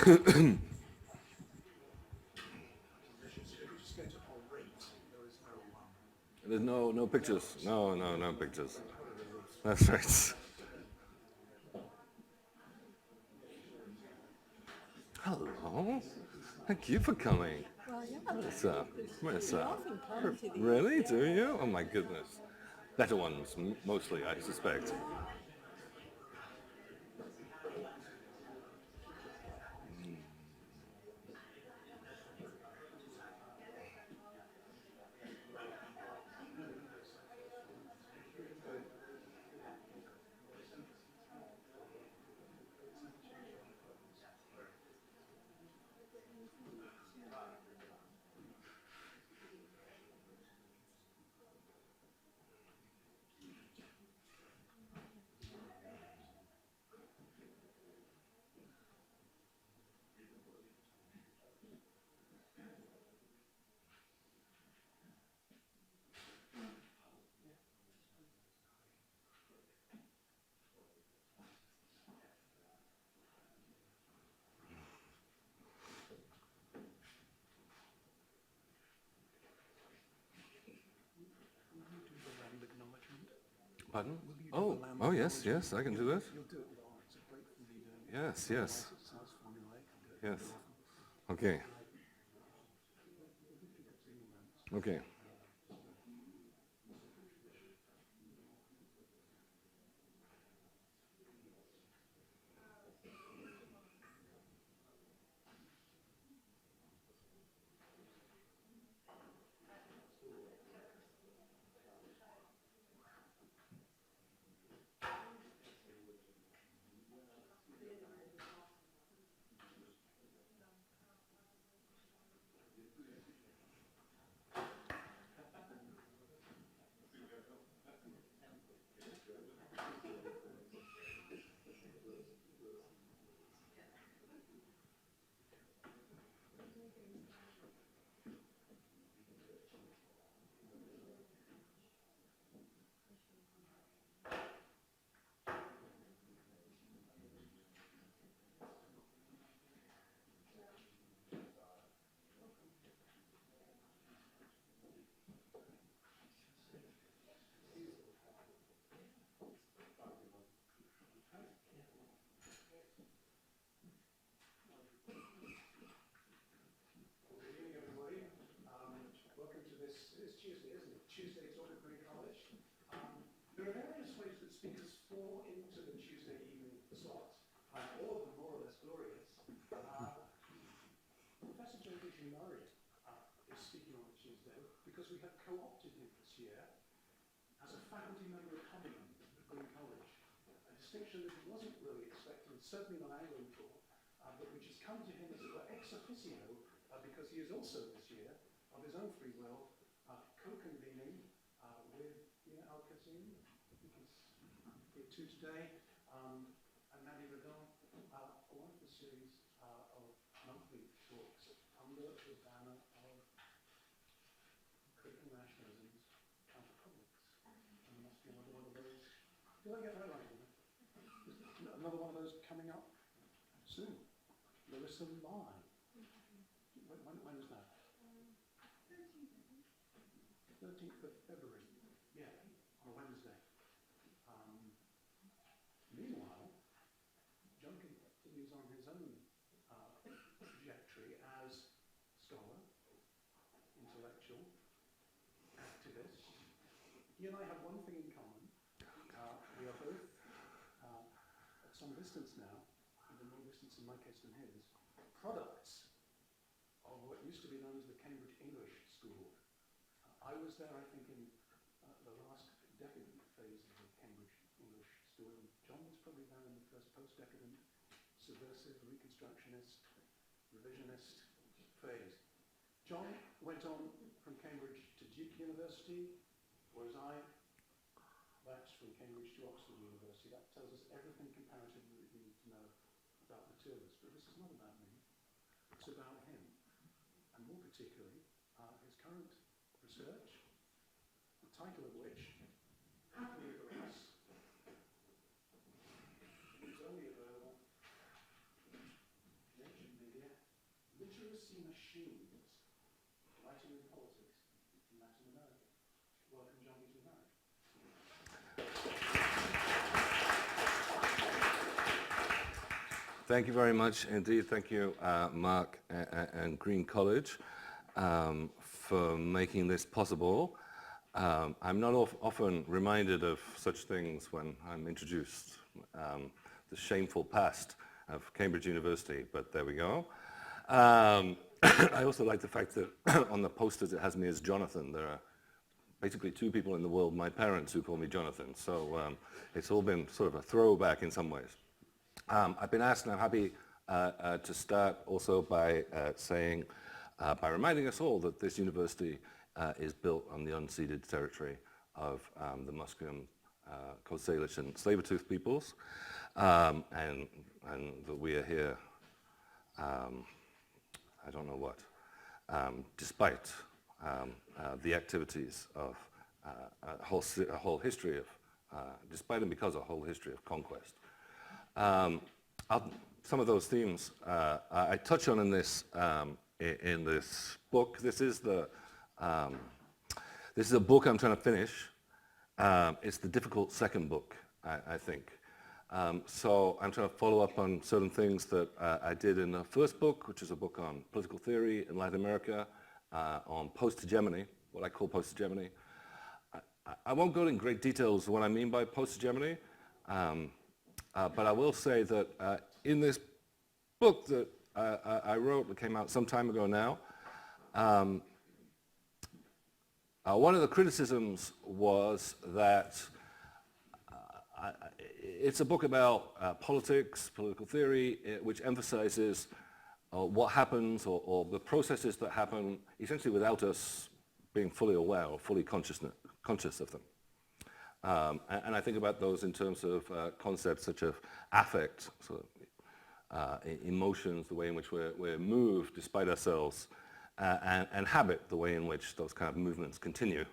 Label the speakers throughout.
Speaker 1: There's no pictures. No pictures. That's right. Hello. Thank you for coming.
Speaker 2: Well, yeah.
Speaker 1: What's up? What's
Speaker 2: You
Speaker 1: up?
Speaker 2: often come to these.
Speaker 1: Really? Do you? Oh my goodness. Better ones, mostly, I suspect. Pardon? Oh, yes, I can do that. Yes. Okay. Tuesday, isn't it? Tuesday talk at Green College. There are various ways that speakers fall into the Tuesday evening slot, all of them more or less glorious. Professor Jon Beasley-Murray is speaking on a Tuesday because we have co-opted him this year as a faculty member of Parliament at Green College, a distinction that he wasn't really expecting, certainly not angling for, but which has come to him as it were ex officio because he is also this year, of his own free will, co-convening with Al-Kazim, I think he's here too today, and Maddie Redon, one of the series of monthly talks under the banner of critical nationalism's countercults. And there must be another one of those. Did I get that right? Another one of those coming up soon. Larissa Lai. When is that? 13th of February, yeah, on a Wednesday. Meanwhile, Jon continues on his own trajectory as scholar, intellectual, activist. He and I have one thing in common. We are both, at some distance now, even more distance in my case than his, products of what used to be known as the Cambridge English School. I was there, I think, in the last decadent phase of the Cambridge English School, and Jon was probably there in the first post-decadent, subversive, reconstructionist, revisionist phase. Jon went on from Cambridge to Duke University, whereas I left from Cambridge to Oxford University. That tells us everything comparatively that we need to know about the two of us. But this is not about me, it's about him, and more particularly, his current research, the title of which, happily for us, is only available in ancient machines writing in politics in Latin America. Welcome, Jon Beasley-Murray.
Speaker 2: Thank you very much indeed. Thank you, Mark and Green College, for making this possible. I'm not often reminded of such things when I'm introduced, the shameful past of Cambridge University, but there we go. I also like the fact that on the posters it has me as Jonathan. There are basically two people in the world, my parents, who call me Jonathan, so it's all been sort of a throwback in some ways. I've been asked, and I'm happy to start also by by reminding us all that this university is built on the unceded territory of the Musqueam, Coast Salish, and Tsleil-Waututh peoples, and that we are here, I don't know what, despite the activities of a whole history of, despite and because of a whole history of conquest. Some of those themes I touch on in this book. This is a book I'm trying to finish. It's the difficult second book, I think. So I'm trying to follow up on certain things that I did in the first book, which is a book on political theory in Latin America, on post-hegemony, what I call post-hegemony. I won't go in great details what I mean by post-hegemony, but I will say that in this book that I wrote, that came out some time ago now, one of the criticisms was that it's a book about politics, political theory, which emphasizes what happens or the processes that happen essentially without us being fully aware or fully conscious of them. And I think about those in terms of concepts such as affect, so, emotions, the way in which we're moved despite ourselves, and habit, the way in which those kind of movements continue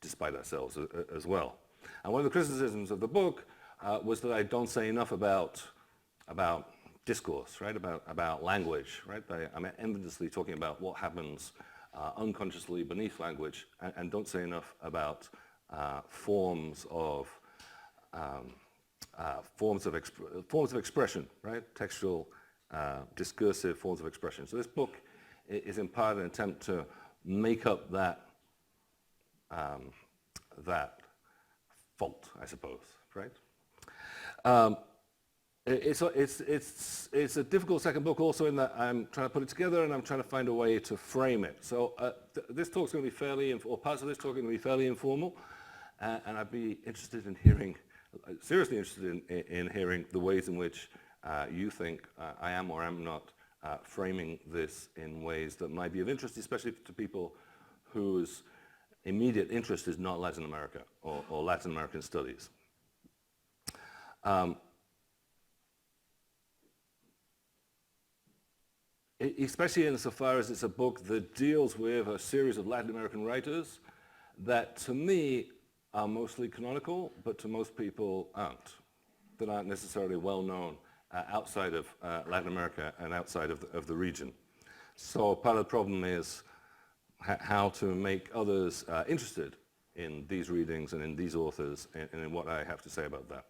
Speaker 2: despite ourselves as well. And one of the criticisms of the book was that I don't say enough about discourse, right? About language, right? I'm endlessly talking about what happens unconsciously beneath language, and don't say enough about forms of expression, right? Textual, discursive forms of expression. So this book is in part an attempt to make up that fault, I suppose, right? It's a difficult second book also in that I'm trying to put it together and I'm trying to find a way to frame it. So this talk's going to be or parts of this talk are going to be fairly informal, and I'd be interested in hearing, seriously interested in hearing the ways in which you think I am or am not framing this in ways that might be of interest, especially to people whose immediate interest is not Latin America or Latin American studies. Especially insofar as it's a book that deals with a series of Latin American writers that to me are mostly canonical, but to most people that aren't necessarily well known outside of Latin America and outside of the region. So part of the problem is how to make others interested in these readings and in these authors and in what I have to say about that.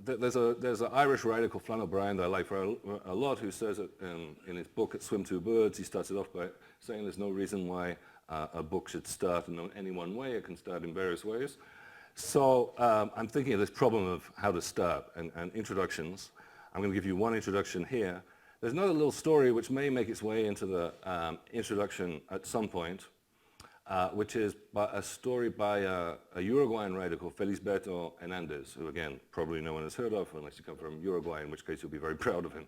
Speaker 2: There's an Irish writer called Flann O'Brien that I like a lot, who says it in his book at Swim Two Birds. He starts it off by saying there's no reason why a book should start in any one way. It can start in various ways. So I'm thinking of this problem of how to start and introductions. I'm going to give you one introduction here. There's another little story which may make its way into the introduction at some point, which is a story by a Uruguayan writer called Felisberto Hernandez, who again, probably no one has heard of unless you come from Uruguay, in which case you'll be very proud of him,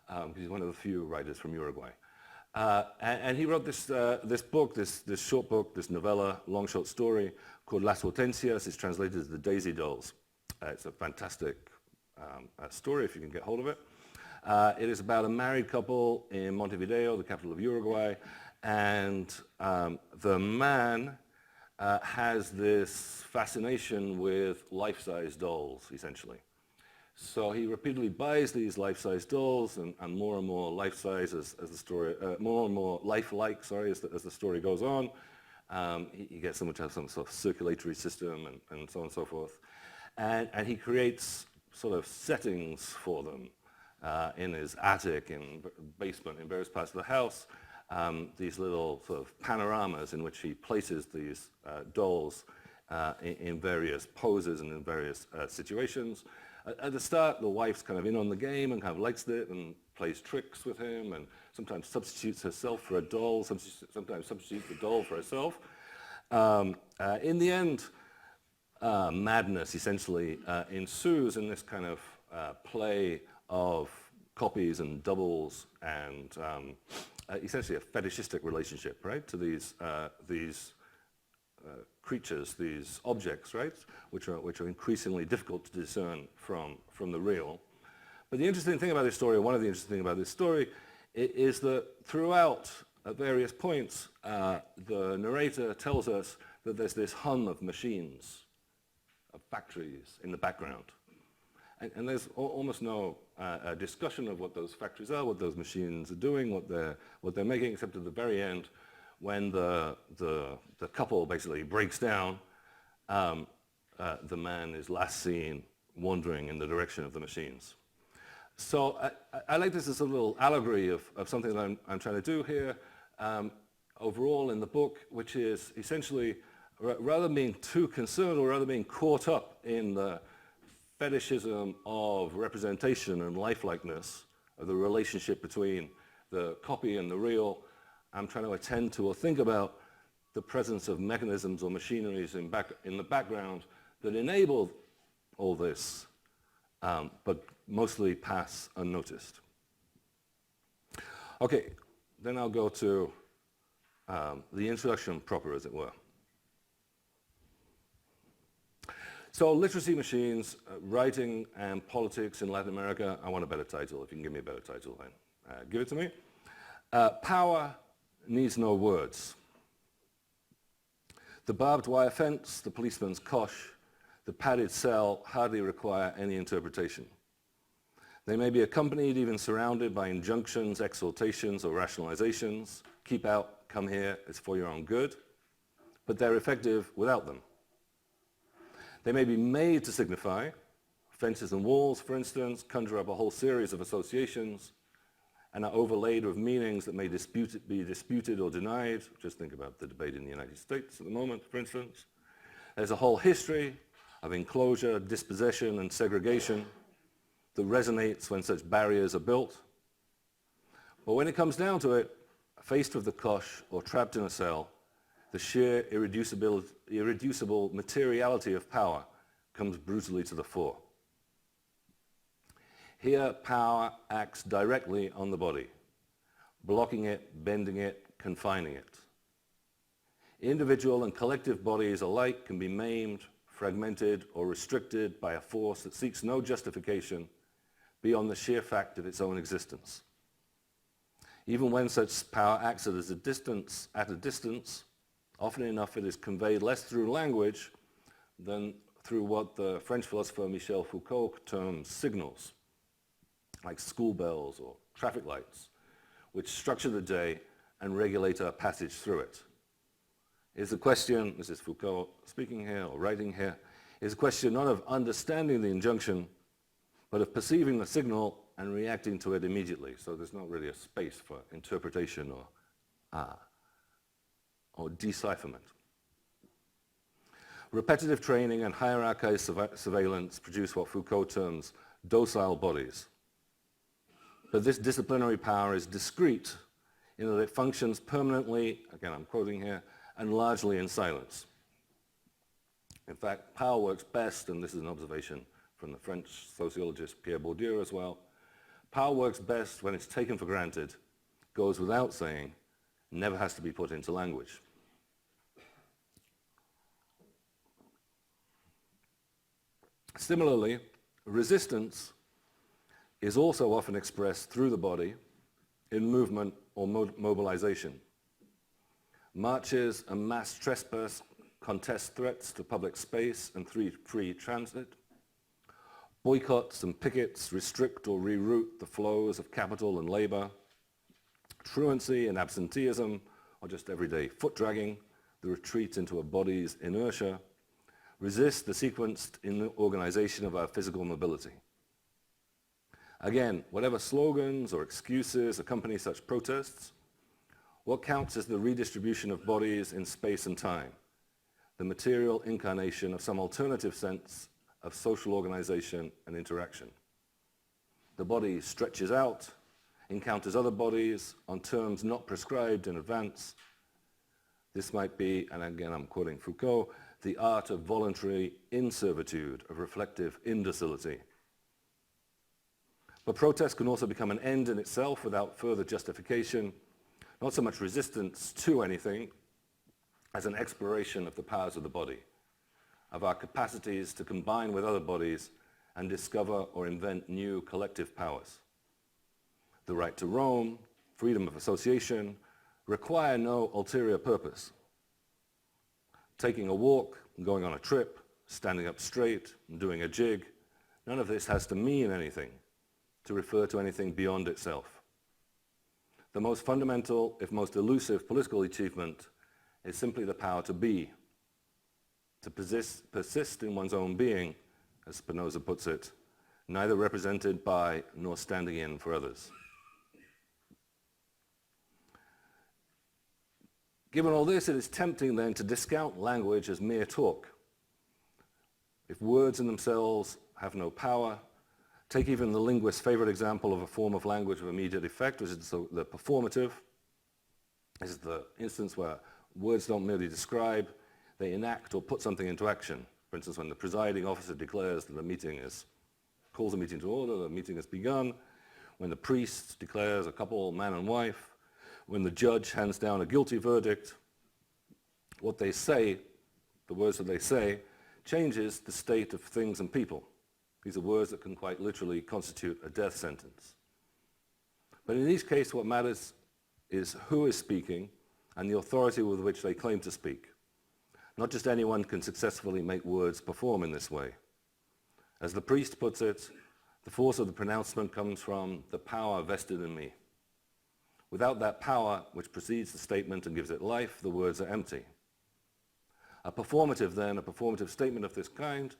Speaker 2: because he's one of the few writers from Uruguay. And he wrote this book, this short book, this novella, long short story called Las Hortensias. It's translated as The Daisy Dolls. It's a fantastic story if you can get hold of it. It is about a married couple in Montevideo, the capital of Uruguay, and the man has this fascination with life-size dolls, essentially. So he repeatedly buys these life-size dolls, and more life-size as the story, more and more lifelike, sorry, as the story goes on. He gets them to have some sort of circulatory system and so on and so forth. And he creates sort of settings for them in his attic, in basement, in various parts of the house, these little sort of panoramas in which he places these dolls in various poses and in various situations. At the start, the wife's kind of in on the game and kind of likes it and plays tricks with him and sometimes substitutes herself for a doll, sometimes substitutes the doll for herself. In the end, madness essentially ensues in this kind of play of copies and doubles and essentially a fetishistic relationship, right, to these creatures, these objects, right, which are increasingly difficult to discern from the real. But the interesting thing about this story, one of the interesting things about this story, is that throughout, at various points, the narrator tells us that there's this hum of machines, of factories in the background. And there's almost no discussion of what those factories are, what those machines are doing, what they're making, except at the very end, when the couple basically breaks down, the man is last seen wandering in the direction of the machines. So I like this as a little allegory of something that I'm trying to do here overall in the book, which is essentially, rather than being too concerned or rather being caught up in the fetishism of representation and lifelikeness, of the relationship between the copy and the real, I'm trying to attend to or think about the presence of mechanisms or machineries in the background that enable all this, but mostly pass unnoticed. Okay, then I'll go to the introduction proper, as it were. So literacy machines, writing and politics in Latin America. I want a better title. If you can give me a better title, then give it to me. Power needs no words. The barbed wire fence, the policeman's cosh, the padded cell hardly require any interpretation. They may be accompanied, even surrounded by injunctions, exhortations, or rationalizations. Keep out, come here, it's for your own good. But they're effective without them. They may be made to signify, fences and walls, for instance, conjure up a whole series of associations and are overlaid with meanings that may be disputed or denied. Just think about the debate in the United States at the moment, for instance. There's a whole history of enclosure, dispossession, and segregation that resonates when such barriers are built. But when it comes down to it, faced with the cosh or trapped in a cell, the sheer irreducible materiality of power comes brutally to the fore. Here, power acts directly on the body, blocking it, bending it, confining it. Individual and collective bodies alike can be maimed, fragmented, or restricted by a force that seeks no justification beyond the sheer fact of its own existence. Even when such power acts at a distance, often enough it is conveyed less through language than through what the French philosopher Michel Foucault terms signals, like school bells or traffic lights, which structure the day and regulate our passage through it. Is the question, this is Foucault speaking here or writing here, is a question not of understanding the injunction, but of perceiving the signal and reacting to it immediately. So there's not really a space for interpretation or decipherment. Repetitive training and hierarchized surveillance produce what Foucault terms docile bodies. But this disciplinary power is discrete in that it functions permanently, again I'm quoting here, and largely in silence. In fact, power works best, and this is an observation from the French sociologist Pierre Bourdieu as well, power works best when it's taken for granted, goes without saying, never has to be put into language. Similarly, resistance is also often expressed through the body in movement or mobilization. Marches and mass trespass contest threats to public space and free transit. Boycotts and pickets restrict or reroute the flows of capital and labor. Truancy and absenteeism, or just everyday foot dragging, the retreat into a body's inertia, resist the sequenced organization of our physical mobility. Again, whatever slogans or excuses accompany such protests, what counts is the redistribution of bodies in space and time, the material incarnation of some alternative sense of social organization and interaction. The body stretches out, encounters other bodies on terms not prescribed in advance. This might be, and again I'm quoting Foucault, the art of voluntary inservitude, of reflective indocility. But protest can also become an end in itself without further justification, not so much resistance to anything as an exploration of the powers of the body, of our capacities to combine with other bodies and discover or invent new collective powers. The right to roam, freedom of association, require no ulterior purpose. Taking a walk, going on a trip, standing up straight, and doing a jig, none of this has to mean anything, to refer to anything beyond itself. The most fundamental, if most elusive political achievement is simply the power to be, to persist in one's own being, as Spinoza puts it, neither represented by nor standing in for others. Given all this, it is tempting then to discount language as mere talk. If words in themselves have no power, take even the linguist's favorite example of a form of language of immediate effect, which is the performative. This is the instance where words don't merely describe, they enact or put something into action. For instance, when the presiding officer declares that calls a meeting to order, the meeting has begun, when the priest declares a couple, man and wife, when the judge hands down a guilty verdict, what they say, the words that they say, changes the state of things and people. These are words that can quite literally constitute a death sentence. But in each case, what matters is who is speaking and the authority with which they claim to speak. Not just anyone can successfully make words perform in this way. As the priest puts it, the force of the pronouncement comes from the power vested in me. Without that power, which precedes the statement and gives it life, the words are empty. A performative statement of this kind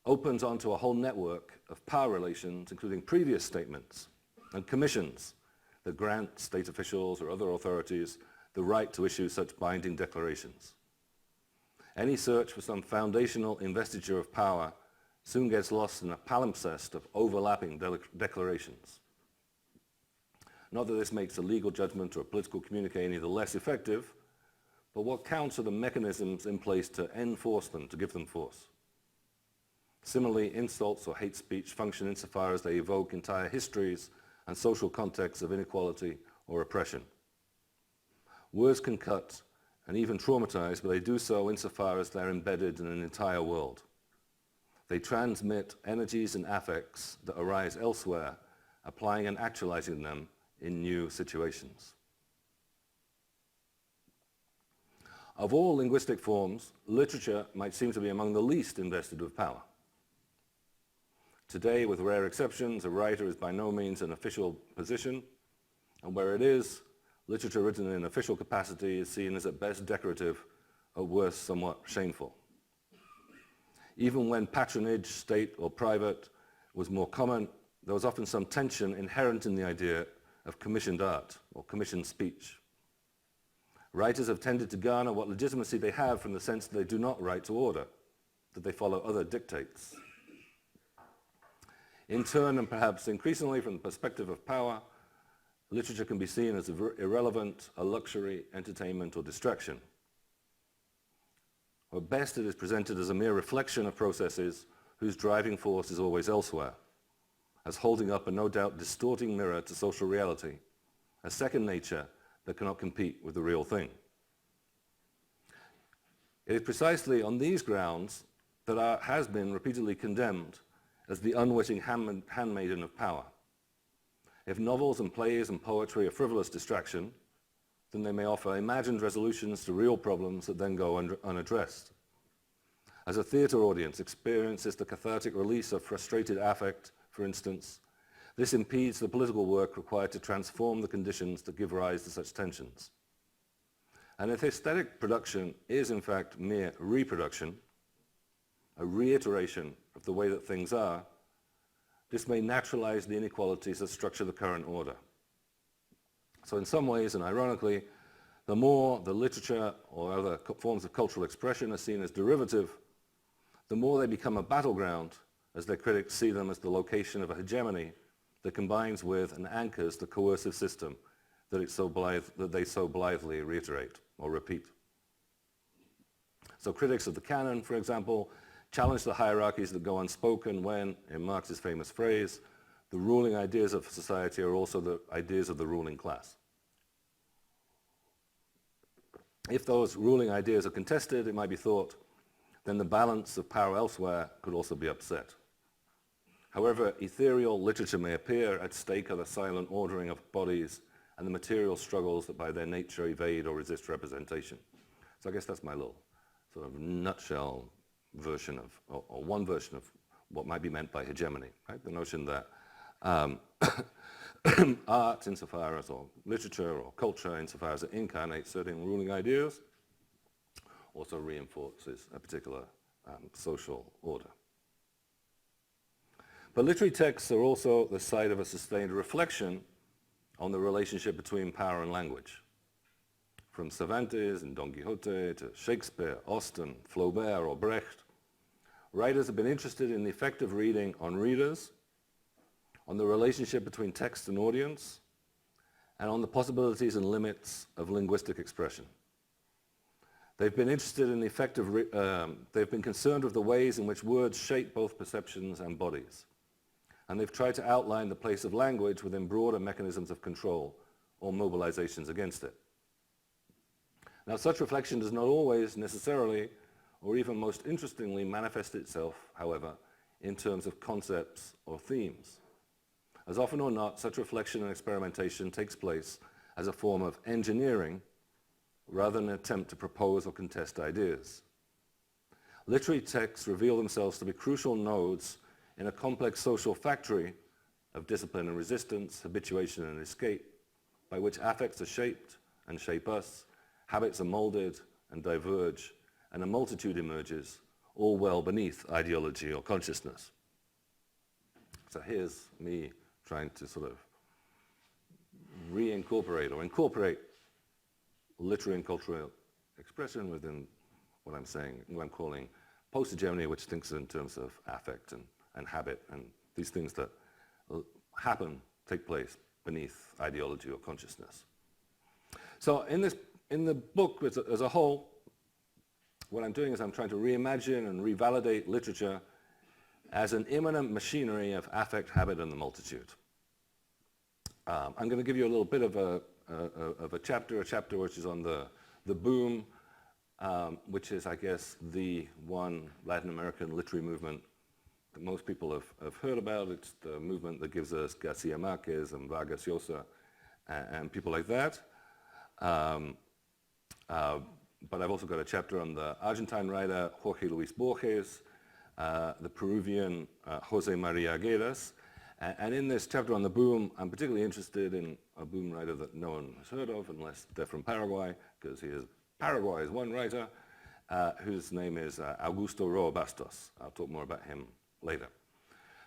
Speaker 2: opens onto a whole network of power relations, including previous statements and commissions that grant state officials or other authorities the right to issue such binding declarations. Any search for some foundational investiture of power soon gets lost in a palimpsest of overlapping declarations. Not that this makes a legal judgment or a political communique any the less effective, but what counts are the mechanisms in place to enforce them, to give them force. Similarly, insults or hate speech function insofar as they evoke entire histories and social contexts of inequality or oppression. Words can cut and even traumatize, but they do so insofar as they're embedded in an entire world. They transmit energies and affects that arise elsewhere, applying and actualizing them in new situations. Of all linguistic forms, literature might seem to be among the least invested with power. Today, with rare exceptions, a writer is by no means an official position, and where it is, literature written in official capacity is seen as at best decorative, at worst somewhat shameful. Even when patronage, state or private, was more common, there was often some tension inherent in the idea of commissioned art or commissioned speech. Writers have tended to garner what legitimacy they have from the sense that they do not write to order, that they follow other dictates. In turn, and perhaps increasingly from the perspective of power, literature can be seen as irrelevant, a luxury, entertainment, or distraction. At best, it is presented as a mere reflection of processes whose driving force is always elsewhere, as holding up a no doubt distorting mirror to social reality, a second nature that cannot compete with the real thing. It is precisely on these grounds that art has been repeatedly condemned as the unwitting handmaiden of power. If novels and plays and poetry are frivolous distraction, then they may offer imagined resolutions to real problems that then go unaddressed. as a theater audience experiences the cathartic release of frustrated affect, for instance, this impedes the political work required to transform the conditions that give rise to such tensions. And if aesthetic production is in fact mere reproduction, a reiteration of the way that things are, this may naturalize the inequalities that structure the current order. So in some ways, and ironically, the more the literature or other forms of cultural expression are seen as derivative, the more they become a battleground as their critics see them as the location of a hegemony that combines with and anchors the coercive system that they so blithely reiterate or repeat. So critics of the canon, for example, challenge the hierarchies that go unspoken when, in Marx's famous phrase, the ruling ideas of society are also the ideas of the ruling class. If those ruling ideas are contested, it might be thought, then the balance of power elsewhere could also be upset. However ethereal literature may appear, at stake are the silent ordering of bodies and the material struggles that by their nature evade or resist representation. So I guess that's my little sort of nutshell version of, or one version of what might be meant by hegemony, right? The notion that art, insofar as, or literature or culture, insofar as it incarnates certain ruling ideas, also reinforces a particular social order. But literary texts are also the site of a sustained reflection on the relationship between power and language. From Cervantes and Don Quixote to Shakespeare, Austen, Flaubert, or Brecht, writers have been interested in the effect of reading on readers, on the relationship between text and audience, and on the possibilities and limits of linguistic expression. They've been interested in the effect of, they've been concerned with the ways in which words shape both perceptions and bodies. And they've tried to outline the place of language within broader mechanisms of control or mobilizations against it. Now, such reflection does not always necessarily, or even most interestingly, manifest itself, however, in terms of concepts or themes. As often or not, such reflection and experimentation takes place as a form of engineering rather than an attempt to propose or contest ideas. Literary texts reveal themselves to be crucial nodes in a complex social factory of discipline and resistance, habituation and escape, by which affects are shaped and shape us, habits are molded and diverge, and a multitude emerges, all well beneath ideology or consciousness. So here's me trying to sort of reincorporate or incorporate literary and cultural expression within what I'm saying, what I'm calling post-hegemony, which thinks in terms of affect and habit and these things that happen, take place beneath ideology or consciousness. So in the book as a whole, what I'm doing is I'm trying to reimagine and revalidate literature as an immanent machinery of affect, habit, and the multitude. I'm going to give you a little bit of a chapter which is on the boom, which is, I guess, the one Latin American literary movement that most people have heard about. It's the movement that gives us Garcia Marquez and Vargas Llosa and people like that. But I've also got a chapter on the Argentine writer Jorge Luis Borges, the Peruvian José María Arguedas. And in this chapter on the boom, I'm particularly interested in a boom writer that no one has heard of unless they're from Paraguay, because Paraguay is one writer whose name is Augusto Roa Bastos. I'll talk more about him later.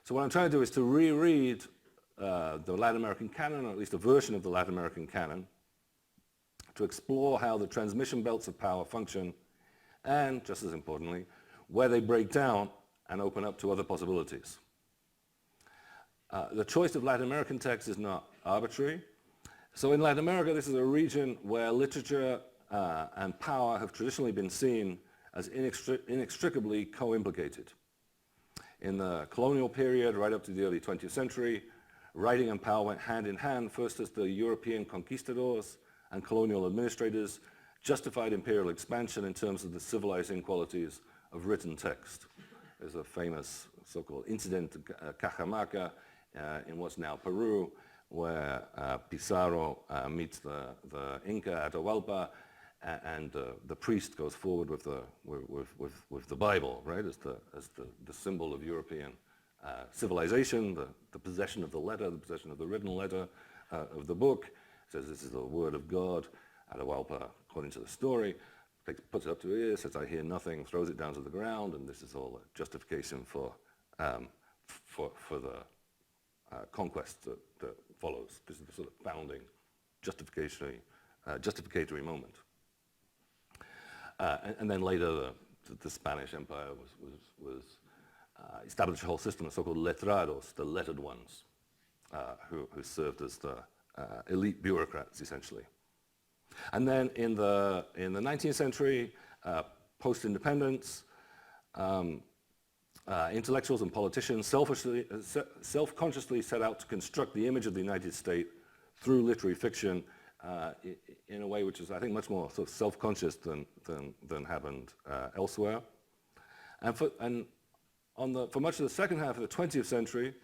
Speaker 2: So what I'm trying to do is to reread the Latin American canon, or at least a version of the Latin American canon, to explore how the transmission belts of power function, and, just as importantly, where they break down and open up to other possibilities. The choice of Latin American text is not arbitrary. So in Latin America, this is a region where literature and power have traditionally been seen as inextricably co-implicated. In the colonial period, right up to the early 20th century, writing and power went hand in hand, first as the European conquistadors and colonial administrators justified imperial expansion in terms of the civilizing qualities of written text. There's a famous so-called incident at Cajamarca in what's now Peru, where Pizarro meets the Inca Atahualpa, and the priest goes forward with the Bible, right, as the symbol of European civilization, the possession of the letter, the possession of the written letter of the book. It says this is the word of God. Atahualpa, according to the story, puts it up to his ear, says, "I hear nothing," throws it down to the ground, and this is all a justification for the conquest that follows. This is the sort of founding justificatory moment. And then later, the Spanish Empire was established a whole system of so-called letrados, the lettered ones, who served as the elite bureaucrats, essentially. And then in the 19th century, post-independence, intellectuals and politicians self-consciously set out to construct the image of the United States through literary fiction in a way which is, I think, much more sort of self-conscious than happened elsewhere. And for much of the second half of the 20th century,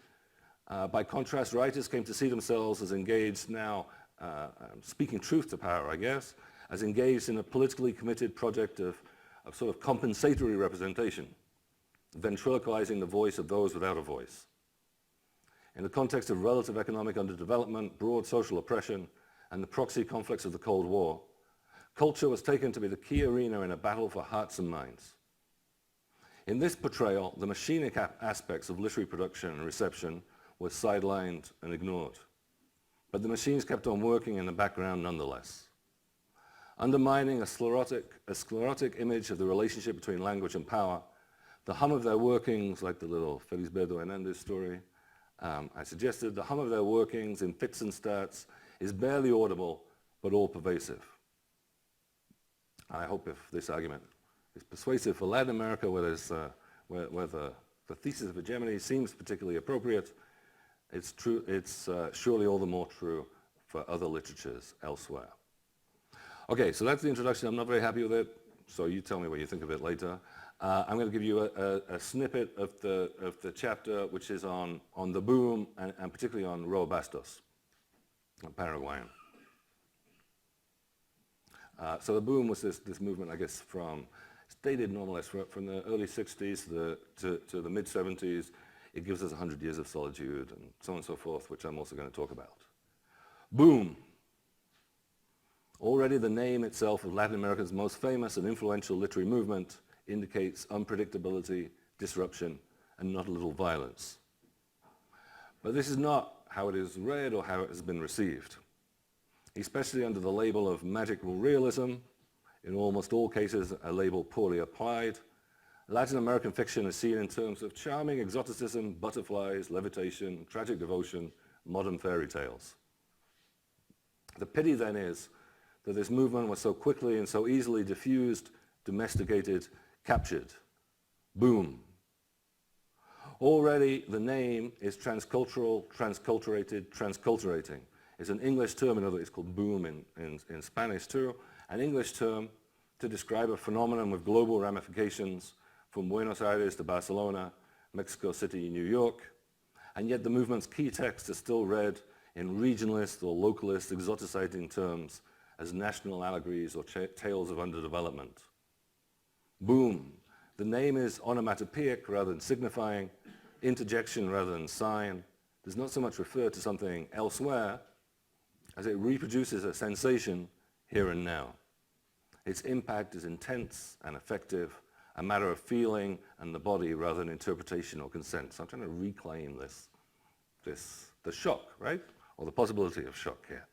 Speaker 2: by contrast, writers came to see themselves as engaged now, speaking truth to power, I guess, as engaged in a politically committed project of sort of compensatory representation, ventriloquizing the voice of those without a voice. In the context of relative economic underdevelopment, broad social oppression, and the proxy conflicts of the Cold War, culture was taken to be the key arena in a battle for hearts and minds. In this portrayal, the machinic aspects of literary production and reception were sidelined and ignored. But the machines kept on working in the background nonetheless, undermining a sclerotic image of the relationship between language and power. The hum of their workings, like the little Felisberto Hernandez story I suggested, the hum of their workings in fits and starts is barely audible, but all pervasive. And I hope if this argument is persuasive for Latin America, where the thesis of hegemony seems particularly appropriate, it's surely all the more true for other literatures elsewhere. Okay, so that's the introduction. I'm not very happy with it, so you tell me what you think of it later. I'm going to give you a snippet of the chapter which is on the boom, and particularly on Roa Bastos, a Paraguayan. So the boom was this movement, I guess, it's dated more or less from the early 60s to the mid-70s. It gives us 100 years of solitude and so on and so forth, which I'm also going to talk about. Boom. Already the name itself of Latin America's most famous and influential literary movement indicates unpredictability, disruption, and not a little violence. But this is not how it is read or how it has been received. Especially under the label of magical realism, in almost all cases a label poorly applied, Latin American fiction is seen in terms of charming exoticism, butterflies, levitation, tragic devotion, modern fairy tales. The pity then is that this movement was so quickly and so easily diffused, domesticated, captured. Boom. Already the name is transcultural, transculturated, transculturating. It's an English term, it's called boom in Spanish too, an English term to describe a phenomenon with global ramifications from Buenos Aires to Barcelona, Mexico City, New York, and yet the movement's key texts are still read in regionalist or localist exoticizing terms as national allegories or tales of underdevelopment. Boom. The name is onomatopoeic rather than signifying, interjection rather than sign, does not so much refer to something elsewhere as it reproduces a sensation here and now. Its impact is intense and effective, a matter of feeling and the body rather than interpretation or consent. So I'm trying to reclaim the shock, right? Or the possibility of shock here.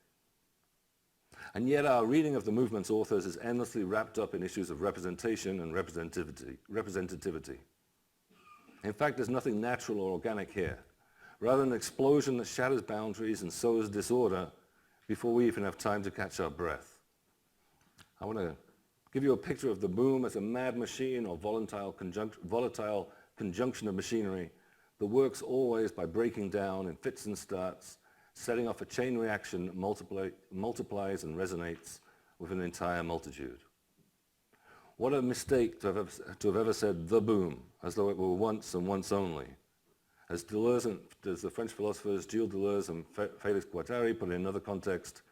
Speaker 2: And yet our reading of the movement's authors is endlessly wrapped up in issues of representation and representativity. In fact, there's nothing natural or organic here. Rather an explosion that shatters boundaries and sows disorder before we even have time to catch our breath. I want to give you a picture of the boom as a mad machine or volatile conjunction of machinery that works always by breaking down in fits and starts, setting off a chain reaction that multiplies and resonates with an entire multitude. What a mistake to have ever said the boom, as though it were once and once only. As the French philosophers Gilles Deleuze and Félix Guattari put it in another context,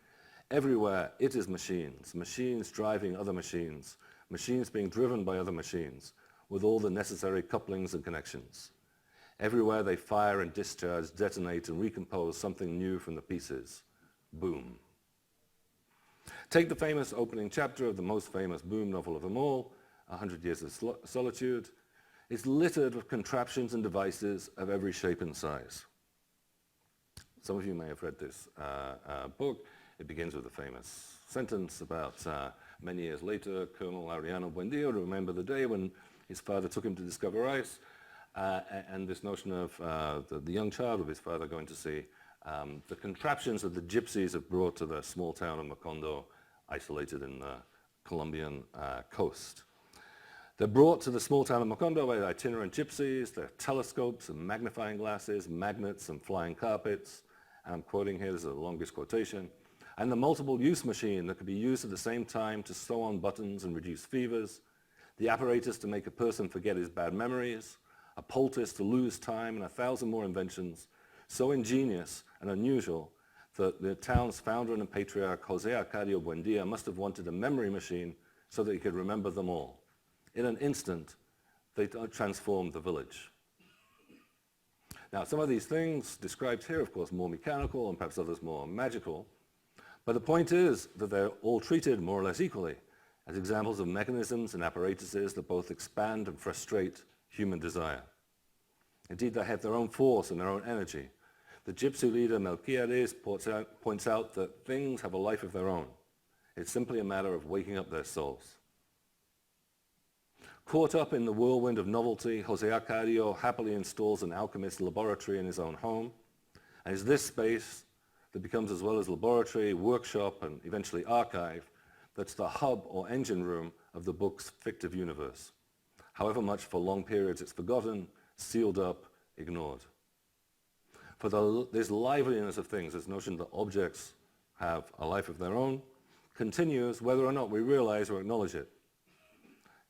Speaker 2: Everywhere it is machines, machines driving other machines, machines being driven by other machines, with all the necessary couplings and connections. Everywhere they fire and discharge, detonate and recompose something new from the pieces. Boom. Take the famous opening chapter of the most famous boom novel of them all, 100 Years of Solitude. It's littered with contraptions and devices of every shape and size. Some of you may have read this book. It begins with a famous sentence about many years later, Colonel Ariano Buendia remembered the day when his father took him to discover ice, and this notion of the young child of his father going to see the contraptions that the gypsies have brought to the small town of Macondo, isolated in the Colombian coast. They're brought to the small town of Macondo by itinerant gypsies. They're telescopes and magnifying glasses, magnets and flying carpets. And I'm quoting here, this is the longest quotation. And the multiple use machine that could be used at the same time to sew on buttons and reduce fevers, the apparatus to make a person forget his bad memories, a poultice to lose time, and 1,000 more inventions, so ingenious and unusual that the town's founder and patriarch, José Arcadio Buendia, must have wanted a memory machine so that he could remember them all. In an instant, they transformed the village. Now, some of these things described here, of course, more mechanical and perhaps others more magical. But the point is that they're all treated more or less equally as examples of mechanisms and apparatuses that both expand and frustrate human desire. Indeed, they have their own force and their own energy. The gypsy leader Melquiades points out that things have a life of their own. It's simply a matter of waking up their souls. Caught up in the whirlwind of novelty, José Arcadio happily installs an alchemist's laboratory in his own home. And it's this space that becomes, as well as laboratory, workshop, and eventually archive, that's the hub or engine room of the book's fictive universe. However much for long periods it's forgotten, sealed up, ignored. For this liveliness of things, this notion that objects have a life of their own, continues whether or not we realize or acknowledge it.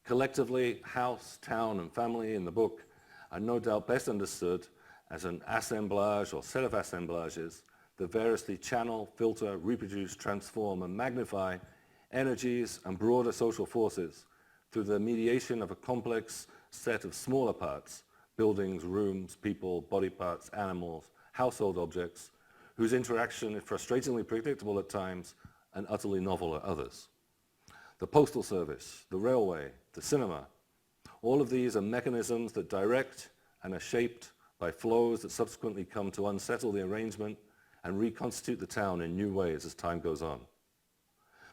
Speaker 2: Collectively, house, town, and family in the book are no doubt best understood as an assemblage or set of assemblages that variously channel, filter, reproduce, transform, and magnify energies and broader social forces through the mediation of a complex set of smaller parts, buildings, rooms, people, body parts, animals, household objects, whose interaction is frustratingly predictable at times and utterly novel at others. The postal service, the railway, the cinema, all of these are mechanisms that direct and are shaped by flows that subsequently come to unsettle the arrangement and reconstitute the town in new ways as time goes on.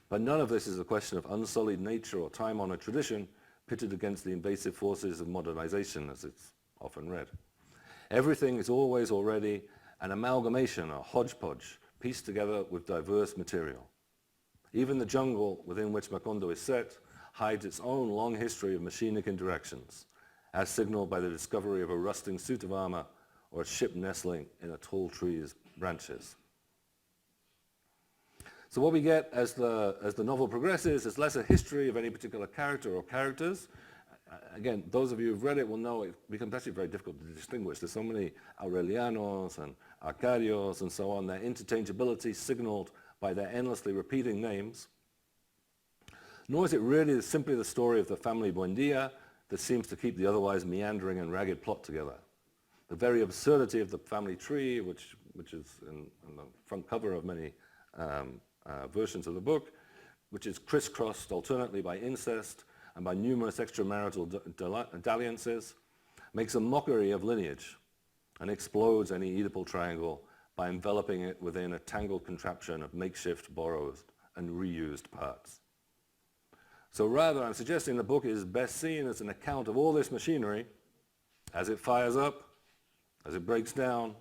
Speaker 2: But none of this is a question of unsullied nature or time-honored tradition pitted against the invasive forces of modernization, as it's often read. Everything is always already an amalgamation, a hodgepodge, pieced together with diverse material. Even the jungle within which Macondo is set hides its own long history of machinic interactions, as signaled by the discovery of a rusting suit of armor or a ship nestling in a tall tree's branches. So what we get as the novel progresses is less a history of any particular character or characters. Again, those of you who've read it will know it becomes actually very difficult to distinguish. There's so many Aurelianos and Arcadios and so on, their interchangeability signaled by their endlessly repeating names. Nor is it really simply the story of the family Buendia that seems to keep the otherwise meandering and ragged plot together. The very absurdity of the family tree, which is in the front cover of many versions of the book, which is crisscrossed alternately by incest and by numerous extramarital dalliances, makes a mockery of lineage and explodes any Oedipal triangle by enveloping it within a tangled contraption of makeshift, borrowed, and reused parts. So rather, I'm suggesting the book is best seen as an account of all this machinery as it fires up, as it breaks down,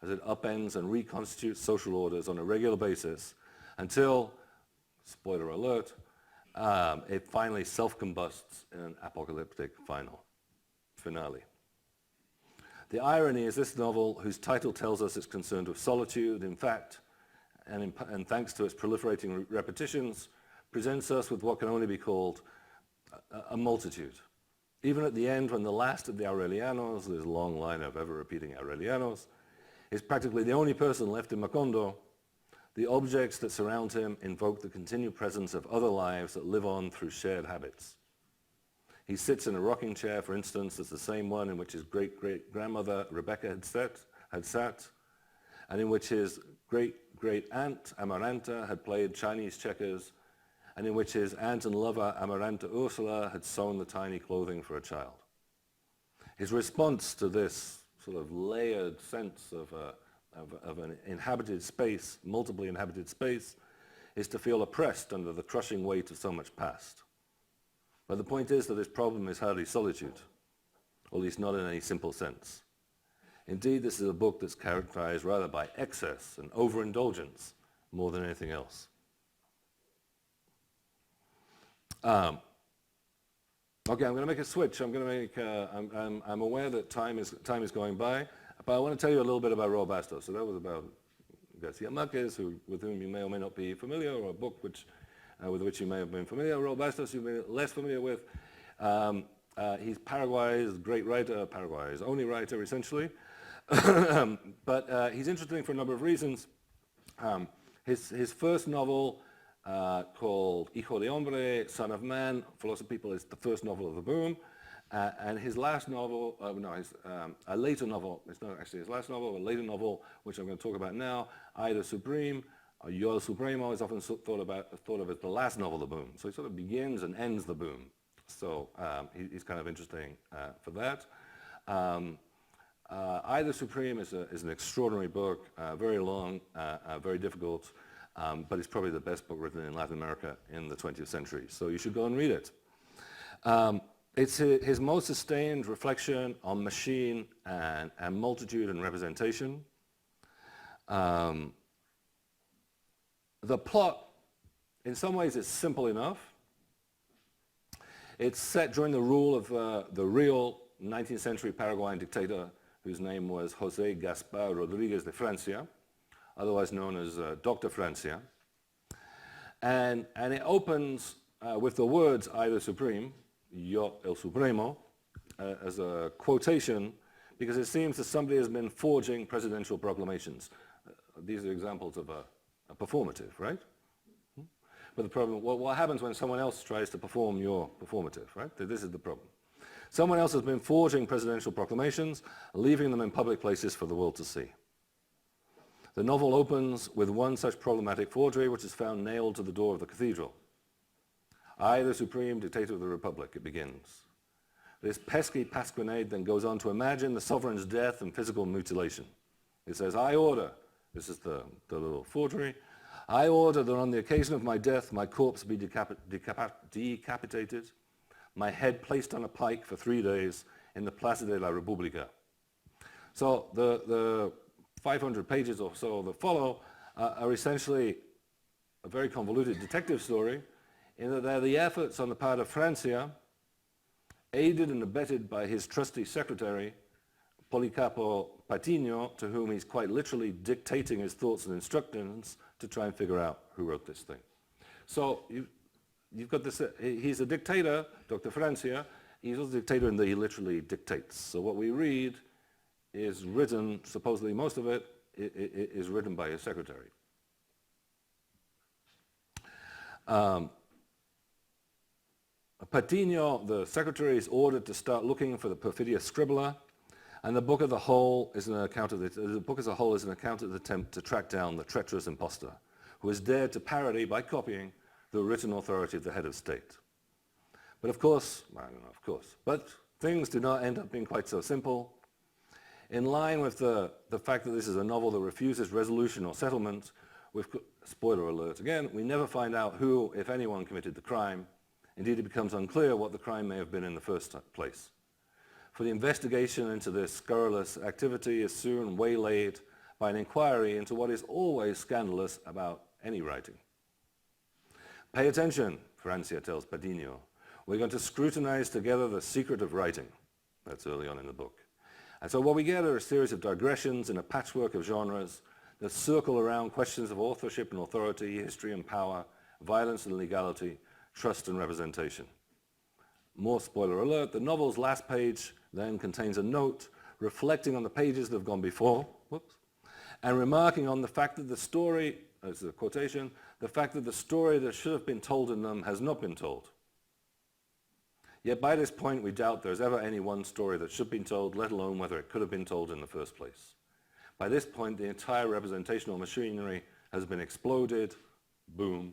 Speaker 2: as it upends and reconstitutes social orders on a regular basis until, spoiler alert, it finally self-combusts in an apocalyptic finale. The irony is this novel, whose title tells us it's concerned with solitude, in fact, and thanks to its proliferating repetitions, presents us with what can only be called a multitude. Even at the end, when the last of the Aurelianos, this long line of ever-repeating Aurelianos, is practically the only person left in Macondo, The objects that surround him invoke the continued presence of other lives that live on through shared habits. He sits in a rocking chair, for instance, that's the same one in which his great-great-grandmother Rebecca had sat, and in which his great-great-aunt Amaranta had played Chinese checkers, and in which his aunt and lover Amaranta Ursula had sewn the tiny clothing for a child. His response to this sort of layered sense of an inhabited space, multiply inhabited space, is to feel oppressed under the crushing weight of so much past. But the point is that this problem is hardly solitude, or at least not in any simple sense. Indeed, this is a book that's characterized rather by excess and overindulgence more than anything else. Okay, I'm going to make a switch. I'm aware that time is going by, but I want to tell you a little bit about Raul Bastos. So that was about Garcia Marquez, with whom you may or may not be familiar, or a book with which you may have been familiar. Raul Bastos, you've been less familiar with. He's Paraguay's great writer, Paraguay's only writer, essentially. But he's interesting for a number of reasons. His first novel, called Hijo de Hombre, Son of Man, for lots of people is the first novel of the boom. And his last novel, a later novel, it's not actually his last novel, a later novel, which I'm going to talk about now, Aida Supreme, or Yo Supremo, is often thought of as the last novel of the boom. So he sort of begins and ends the boom. So he's kind of interesting for that. Aida Supreme is an extraordinary book, very long, very difficult, but it's probably the best book written in Latin America in the 20th century. So you should go and read it. It's his most sustained reflection on machine and multitude and representation. The plot, in some ways, is simple enough. It's set during the rule of the real 19th century Paraguayan dictator whose name was José Gaspar Rodríguez de Francia, otherwise known as Dr. Francia. And it opens with the words Aida Supreme, Yo el Supremo, as a quotation, because it seems that somebody has been forging presidential proclamations. These are examples of a performative, right? But the problem, what happens when someone else tries to perform your performative, right? This is the problem. Someone else has been forging presidential proclamations, leaving them in public places for the world to see. The novel opens with one such problematic forgery, which is found nailed to the door of the cathedral. I, the supreme dictator of the republic, it begins. This pesky pasquinade then goes on to imagine the sovereign's death and physical mutilation. It says, I order, this is the little forgery, I order that on the occasion of my death, my corpse be decapitated, my head placed on a pike for 3 days in the Plaza de la República. So the 500 pages or so that follow are essentially a very convoluted detective story in that they're the efforts on the part of Francia, aided and abetted by his trusty secretary, Policarpo Patiño, to whom he's quite literally dictating his thoughts and instructions to try and figure out who wrote this thing. So you've got this, he's a dictator, Dr. Francia, he's also a dictator in that he literally dictates. So what we read is written, supposedly most of it is written by his secretary. Patiño, the secretary, is ordered to start looking for the perfidious scribbler, and the book as a whole is an account of the attempt to track down the treacherous impostor, who has dared to parody by copying the written authority of the head of state. But of course, I don't know, of course, but things do not end up being quite so simple. In line with the fact that this is a novel that refuses resolution or settlement, with, spoiler alert again, we never find out who, if anyone, committed the crime. Indeed, it becomes unclear what the crime may have been in the first place. For the investigation into this scurrilous activity is soon waylaid by an inquiry into what is always scandalous about any writing. Pay attention, Francia tells Patiño. We're going to scrutinize together the secret of writing. That's early on in the book. And so what we get are a series of digressions in a patchwork of genres that circle around questions of authorship and authority, history and power, violence and legality, trust and representation. More spoiler alert, the novel's last page then contains a note reflecting on the pages that have gone before, and remarking on the fact that the story as a quotation, the fact that the story that should have been told in them has not been told. Yet by this point we doubt there is ever any one story that should have been told, let alone whether it could have been told in the first place. By this point the entire representational machinery has been exploded, boom,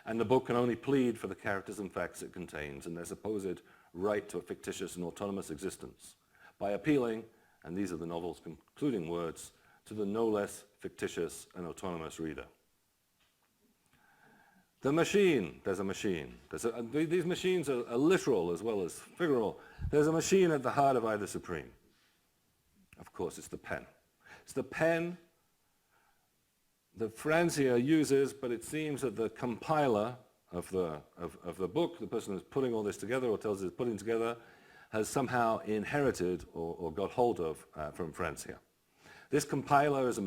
Speaker 2: and the book can only plead for the characters and facts it contains and their supposed right to a fictitious and autonomous existence, by appealing, and these are the novel's concluding words, to the no less fictitious and autonomous reader. The machine, there's a machine. These machines are literal as well as figural. There's a machine at the heart of either supreme. Of course, it's the pen. It's the pen that Francia uses, but it seems that the compiler of the book, the person who's putting all this together or tells us it's putting together, has somehow inherited or got hold of from Francia. This compiler is a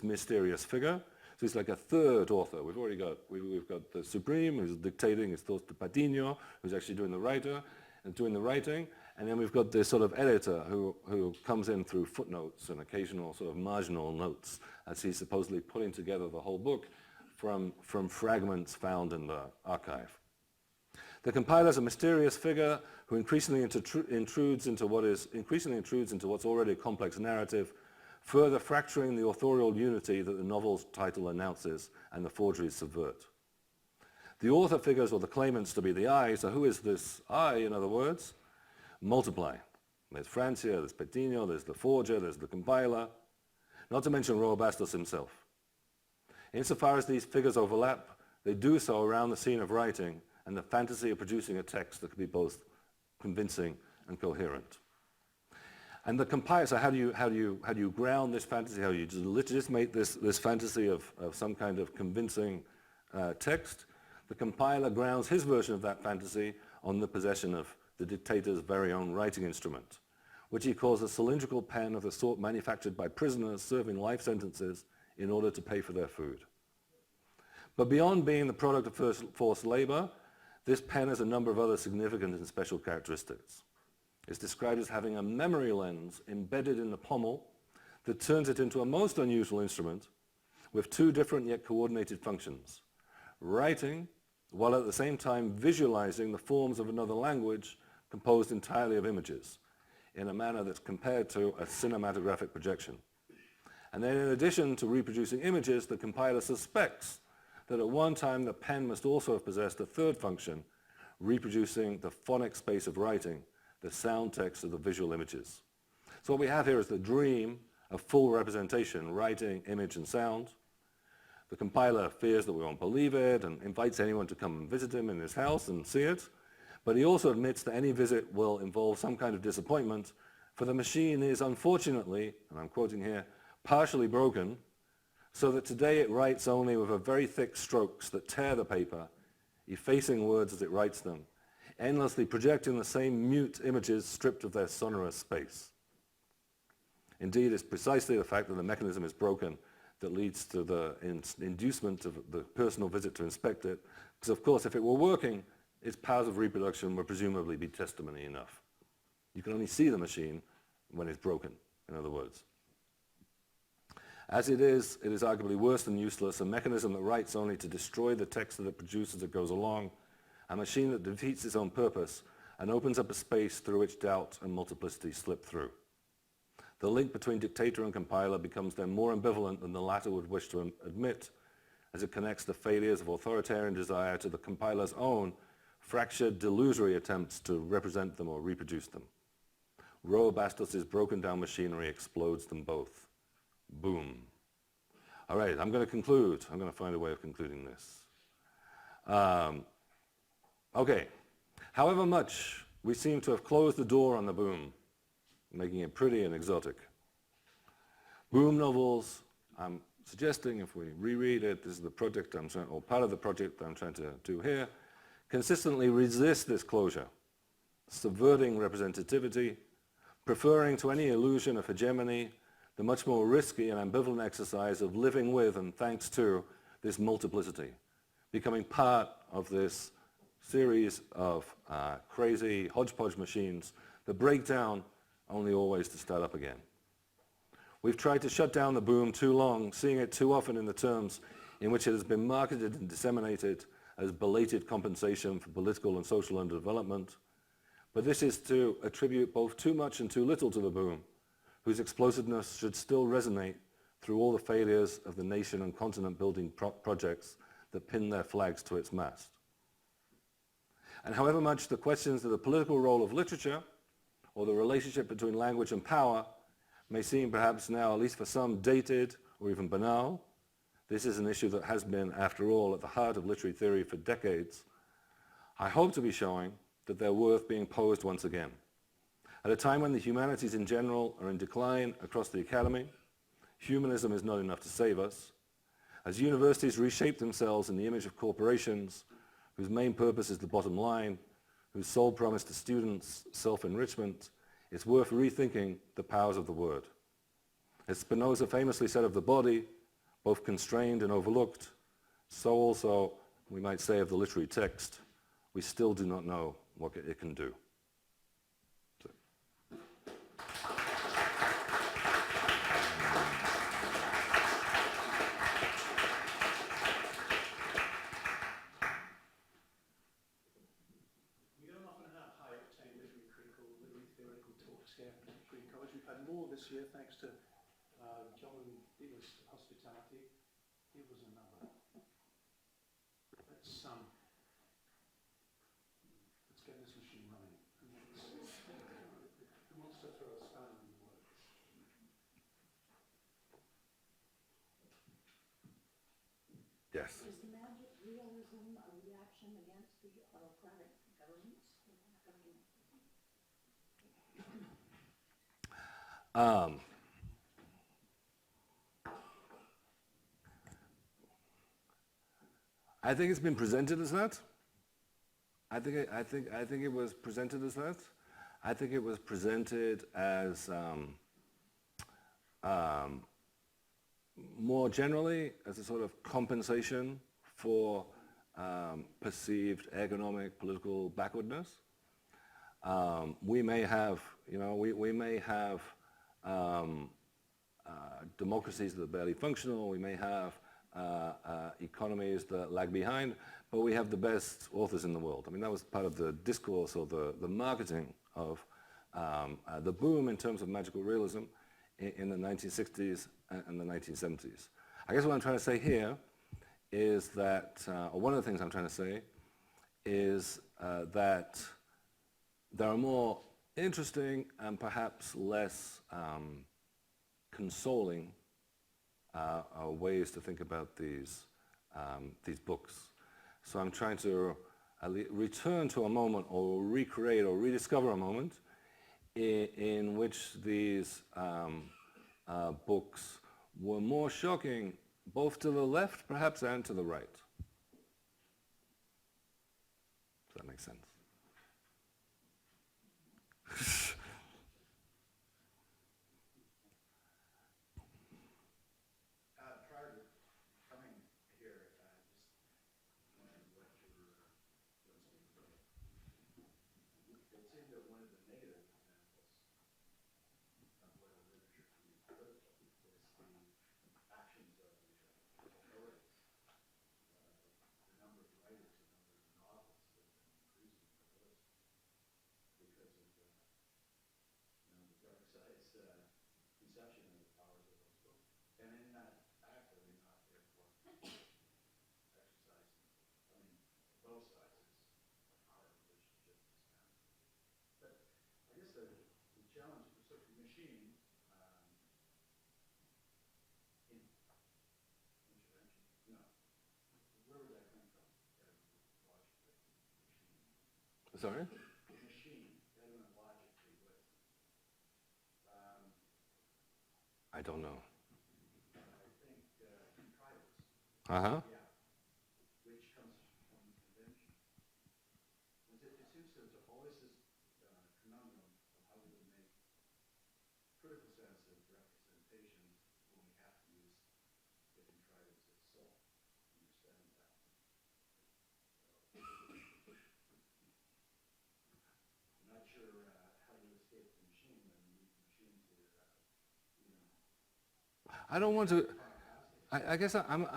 Speaker 2: mysterious figure. So he's like a third author. We've got the Supreme, who's dictating his thoughts to Patiño, who's actually doing the writing, and then we've got this sort of editor who comes in through footnotes and occasional sort of marginal notes as he's supposedly putting together the whole book from fragments found in the archive. The compiler is a mysterious figure who increasingly intrudes into what's already a complex narrative, further fracturing the authorial unity that the novel's title announces and the forgeries subvert. The author figures or the claimants to be the I, so who is this I, in other words? Multiply. There's Francia, there's Patiño, there's the forger, there's the compiler, not to mention Roa Bastos himself. Insofar as these figures overlap, they do so around the scene of writing and the fantasy of producing a text that could be both convincing and coherent. And the compiler, so how do you ground this fantasy? How do you legitimate this fantasy of some kind of convincing text? The compiler grounds his version of that fantasy on the possession of the dictator's very own writing instrument, which he calls a cylindrical pen of the sort manufactured by prisoners serving life sentences in order to pay for their food. But beyond being the product of forced labor, this pen has a number of other significant and special characteristics. It's described as having a memory lens embedded in the pommel that turns it into a most unusual instrument with two different yet coordinated functions: writing, while at the same time visualizing the forms of another language composed entirely of images in a manner that's compared to a cinematographic projection. And then in addition to reproducing images, the compiler suspects that at one time the pen must also have possessed a third function, reproducing the phonic space of writing, the sound text of the visual images. So what we have here is the dream of full representation, writing, image, and sound. The compiler fears that we won't believe it and invites anyone to come and visit him in his house and see it. But he also admits that any visit will involve some kind of disappointment, for the machine is unfortunately, and I'm quoting here, partially broken, so that today it writes only with a very thick strokes that tear the paper, effacing words as it writes them, endlessly projecting the same mute images stripped of their sonorous space. Indeed, it's precisely the fact that the mechanism is broken that leads to the inducement of the personal visit to inspect it, because of course if it were working, its powers of reproduction would presumably be testimony enough. You can only see the machine when it's broken, in other words. As it is arguably worse than useless, a mechanism that writes only to destroy the text that it produces as it goes along, a machine that defeats its own purpose and opens up a space through which doubt and multiplicity slip through. The link between dictator and compiler becomes then more ambivalent than the latter would wish to admit, as it connects the failures of authoritarian desire to the compiler's own fractured, delusory attempts to represent them or reproduce them. Roa Bastos' broken down machinery explodes them both. Boom. All right, I'm going to conclude. I'm going to find a way of concluding this. Okay, however much we seem to have closed the door on the boom, making it pretty and exotic. Boom novels, I'm suggesting if we reread it, this is the project I'm trying, or part of the project I'm trying to do here, consistently resist this closure, subverting representativity, preferring to any illusion of hegemony the much more risky and ambivalent exercise of living with and thanks to this multiplicity, becoming part of this series of crazy hodgepodge machines that break down only always to start up again. We've tried to shut down the boom too long, seeing it too often in the terms in which it has been marketed and disseminated as belated compensation for political and social underdevelopment. But this is to attribute both too much and too little to the boom, whose explosiveness should still resonate through all the failures of the nation and continent building projects that pin their flags to its mast. And however much the questions of the political role of literature or the relationship between language and power may seem perhaps now, at least for some, dated or even banal, this is an issue that has been, after all, at the heart of literary theory for decades. I hope to be showing that they're worth being posed once again. At a time when the humanities in general are in decline across the academy, humanism is not enough to save us. As universities reshape themselves in the image of corporations whose main purpose is the bottom line, whose sole promise to students self-enrichment, it's worth rethinking the powers of the word. As Spinoza famously said of the body, both constrained and overlooked, so also, we might say, of the literary text, we still do not know what it can do.
Speaker 1: We don't often have high-octane literary critical, literary theoretical talks here at Green College. We've had more this year thanks to Jon Beasley-Murray's hospitality. Here was another. Let's get this machine running. Who wants to throw a spanner in the works?
Speaker 2: Yes.
Speaker 3: Is magic realism a reaction against the autocratic governments?
Speaker 2: I think it's been presented as that. I think it was presented as that. I think it was presented as more generally as a sort of compensation for perceived economic, political backwardness. We may have, we may have democracies that are barely functional. We may have economies that lag behind, but we have the best authors in the world. I mean, that was part of the discourse or the marketing of the boom in terms of magical realism in the 1960s and the 1970s. I guess what I'm trying to say here is that, or one of the things I'm trying to say is that there are more interesting and perhaps less consoling ways to think about these books. So I'm trying to return to a moment or recreate or rediscover a moment in which these books were more shocking both to the left perhaps and to the right. Does that make sense?
Speaker 4: Prior to coming here, just wondering what you were doing something about. It seemed that one of the negative examples of what a literature can be political is the actions of the authorities. The number of writers, the number of novels that have been increasing for those because of the dark side's conception of the powers of those books. And in that act, are they not therefore exercising, both sides' power relationship is kind of. But I guess the challenge, so the machine, intervention, no. Where would that come from? Logically, machine.
Speaker 2: Sorry?
Speaker 4: The machine, etymologically, what?
Speaker 2: I don't know.
Speaker 4: I think contrivance.
Speaker 2: Uh-huh.
Speaker 4: Yeah, which comes from convention. It seems to always this conundrum of how we would make critical sense of representations when we have to use the contrivance itself. Understand that. I'm not sure how to escape the machine when we use the machine to,
Speaker 2: I don't want to. I guess I'm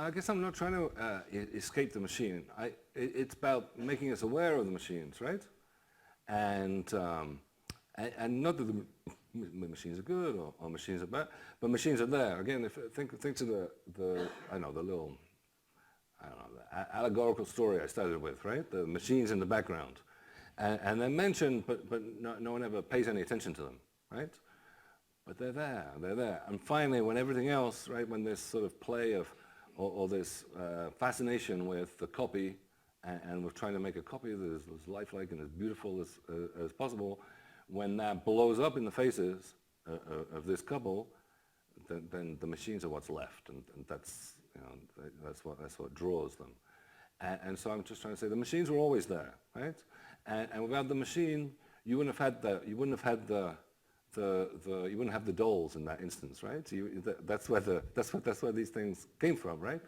Speaker 2: not trying to escape the machine. It's about making us aware of the machines, right? And not that the machines are good or machines are bad, but machines are there. Again, if think to the allegorical story I started with, right? The machines in the background, and they're mentioned, but no one ever pays any attention to them, right? But they're there. And finally, when everything else, right, when this sort of play of, or this fascination with the copy, and we're trying to make a copy that is as lifelike and as beautiful as possible, when that blows up in the faces of this couple, then the machines are what's left, and that's, you know, that's what draws them. And so I'm just trying to say the machines were always there, right? And without the machine, you wouldn't have had the dolls in that instance, right? That's where these things came from, right?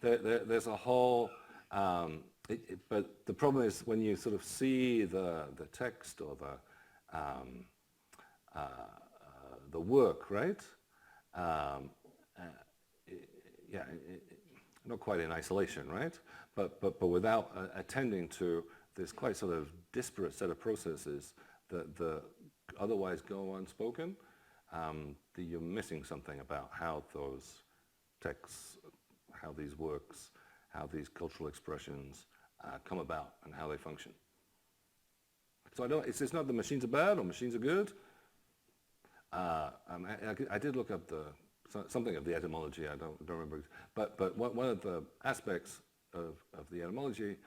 Speaker 2: There's a whole, but the problem is when you sort of see the text or the work, right? Not quite in isolation, right? But without attending to this quite sort of disparate set of processes that otherwise go unspoken, that you're missing something about how those texts, how these works, how these cultural expressions come about and how they function. So it's not that machines are bad or machines are good. I did look up something of the etymology, I don't remember, but one of the aspects of the etymology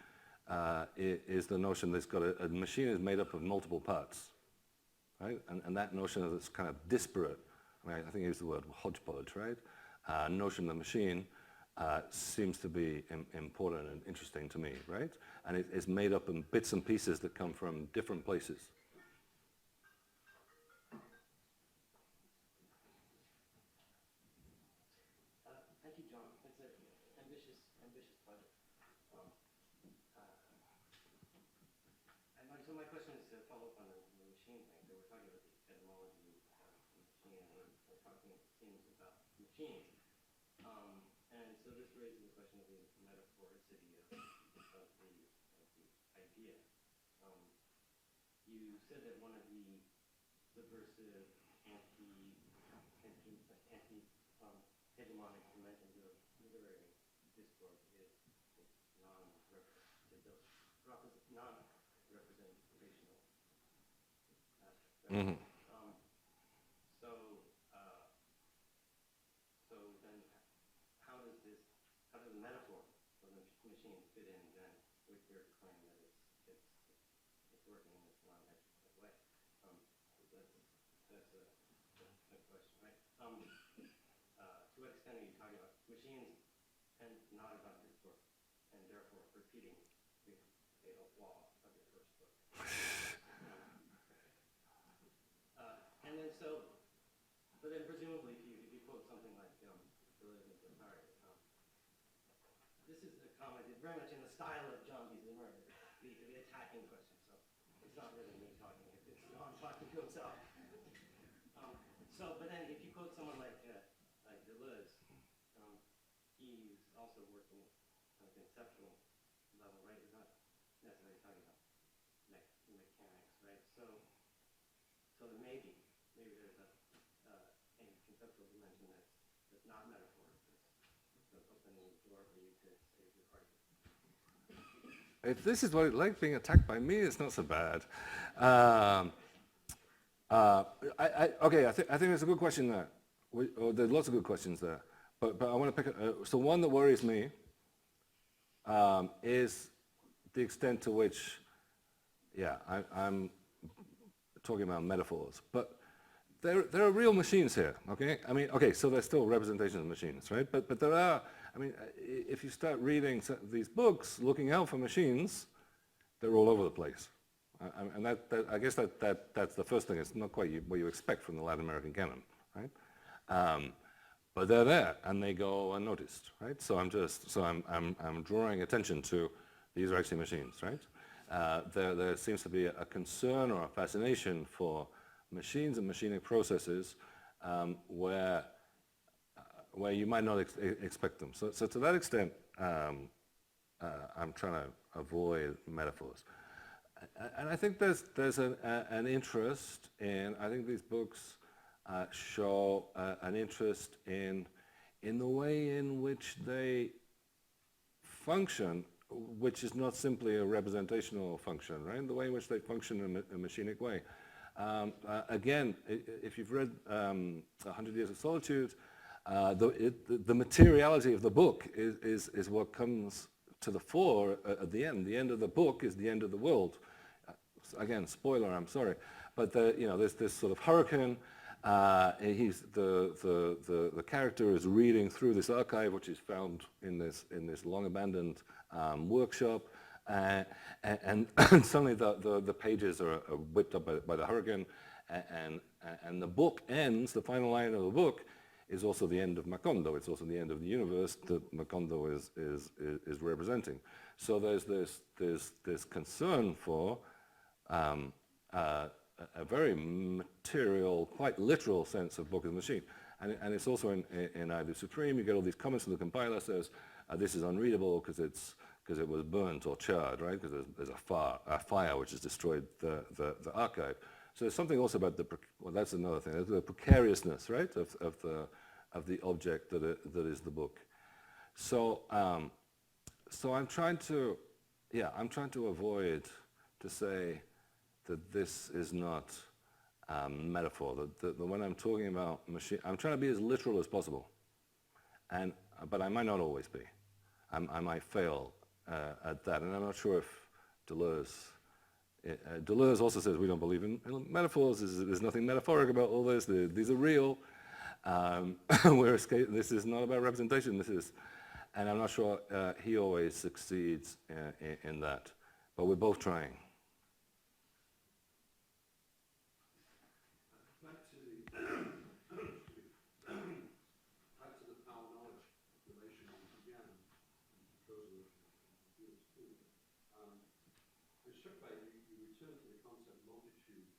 Speaker 2: is the notion that a machine is made up of multiple parts. Right? And that notion of this kind of disparate, I think I used the word hodgepodge, right? Notion of the machine seems to be important and interesting to me, right? And it's made up in bits and pieces that come from different places.
Speaker 5: Thank you, John. It's an ambitious project. So my question is to follow up on the machine thing. So we're talking about the etymology of the machine, and we're talking, it seems, about machines. And so this raises the question of the metaphoricity of the idea. You said that one of the subversive hegemonic dimensions of literary discourse is non-representational aspect. Right?
Speaker 2: Mm-hmm.
Speaker 5: So then, how does the metaphor of the machine fit in then with your claim that it's working in this non-hegemonic way? That's a question, right? To what extent are you talking about machines and not about this book, and therefore repeating the fatal flaw of your first book? And then but then presumably if you quote something like Deleuze and Guattari, this is a comment very much in the style of Jon Beasley-Murray, the attacking question. So it's not really me talking; it's Jon talking to himself. But then if you quote someone like Deleuze, he's also working on a conceptual level, right? He's not necessarily talking about mechanics, right? So then maybe there's a conceptual dimension that's not metaphor. That's opening the door for you to say your argument.
Speaker 2: If this is what it's like being attacked by me, it's not so bad. I think there's a good question there. There's lots of good questions there. But I want to pick so one that worries me is the extent to which, I'm talking about metaphors. But there are real machines here, okay? So there's still representations of machines, right? But there are, if you start reading these books, looking out for machines, they're all over the place. And I guess that's the first thing. It's not quite what you expect from the Latin American canon, right? But they're there and they go unnoticed, right? So I'm drawing attention to these are actually machines, right? There seems to be a concern or a fascination for machines and machinic processes where where you might not expect them. So to that extent, I'm trying to avoid metaphors. And I think there's an interest in, I think these books show an interest in the way in which they function, which is not simply a representational function, right? The way in which they function in a machinic way. Again, if you've read 100 Years of Solitude, the materiality of the book is what comes to the fore at the end. The end of the book is the end of the world. Again, spoiler, I'm sorry. But there's this sort of hurricane. The character is reading through this archive, which is found in this long abandoned workshop, and suddenly the pages are whipped up by the hurricane, and the book ends. The final line of the book is also the end of Macondo. It's also the end of the universe that Macondo is representing. So there's this concern for a very material, quite literal sense of book as a machine. And it's also in Idle Supreme, you get all these comments from the compiler says, this is unreadable because it was burnt or charred, right? Because there's a fire which has destroyed the archive. So there's something also about that's another thing, the precariousness, right, of the object that is the book. So I'm trying to avoid to say that this is not metaphor. That when I'm talking about machine, I'm trying to be as literal as possible, but I might not always be. I might fail at that, and I'm not sure if Deleuze also says we don't believe in metaphors. There's nothing metaphoric about all this. These are real. This is not about representation. And I'm not sure he always succeeds in that. But we're both trying.
Speaker 1: Back to the power-knowledge relation we began, because of yours too. I was struck by you returned to the concept multitude a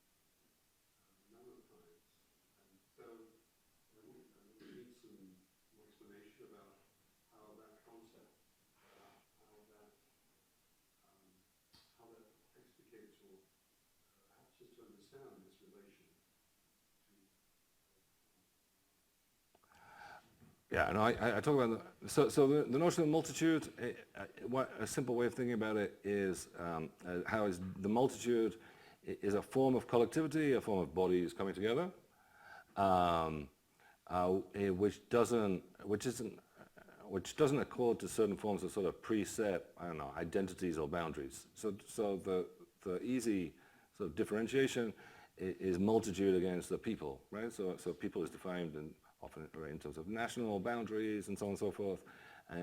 Speaker 1: number of times, and so we need some more explanation about how that concept, how that explicates or helps us to understand this relation.
Speaker 2: Yeah, and I talk about the notion of multitude. A simple way of thinking about it is how is the multitude is a form of collectivity, a form of bodies coming together, which doesn't accord to certain forms of sort of preset, I don't know, identities or boundaries. So the easy sort of differentiation is multitude against the people, right? So people is defined often in terms of national boundaries and so on and so forth,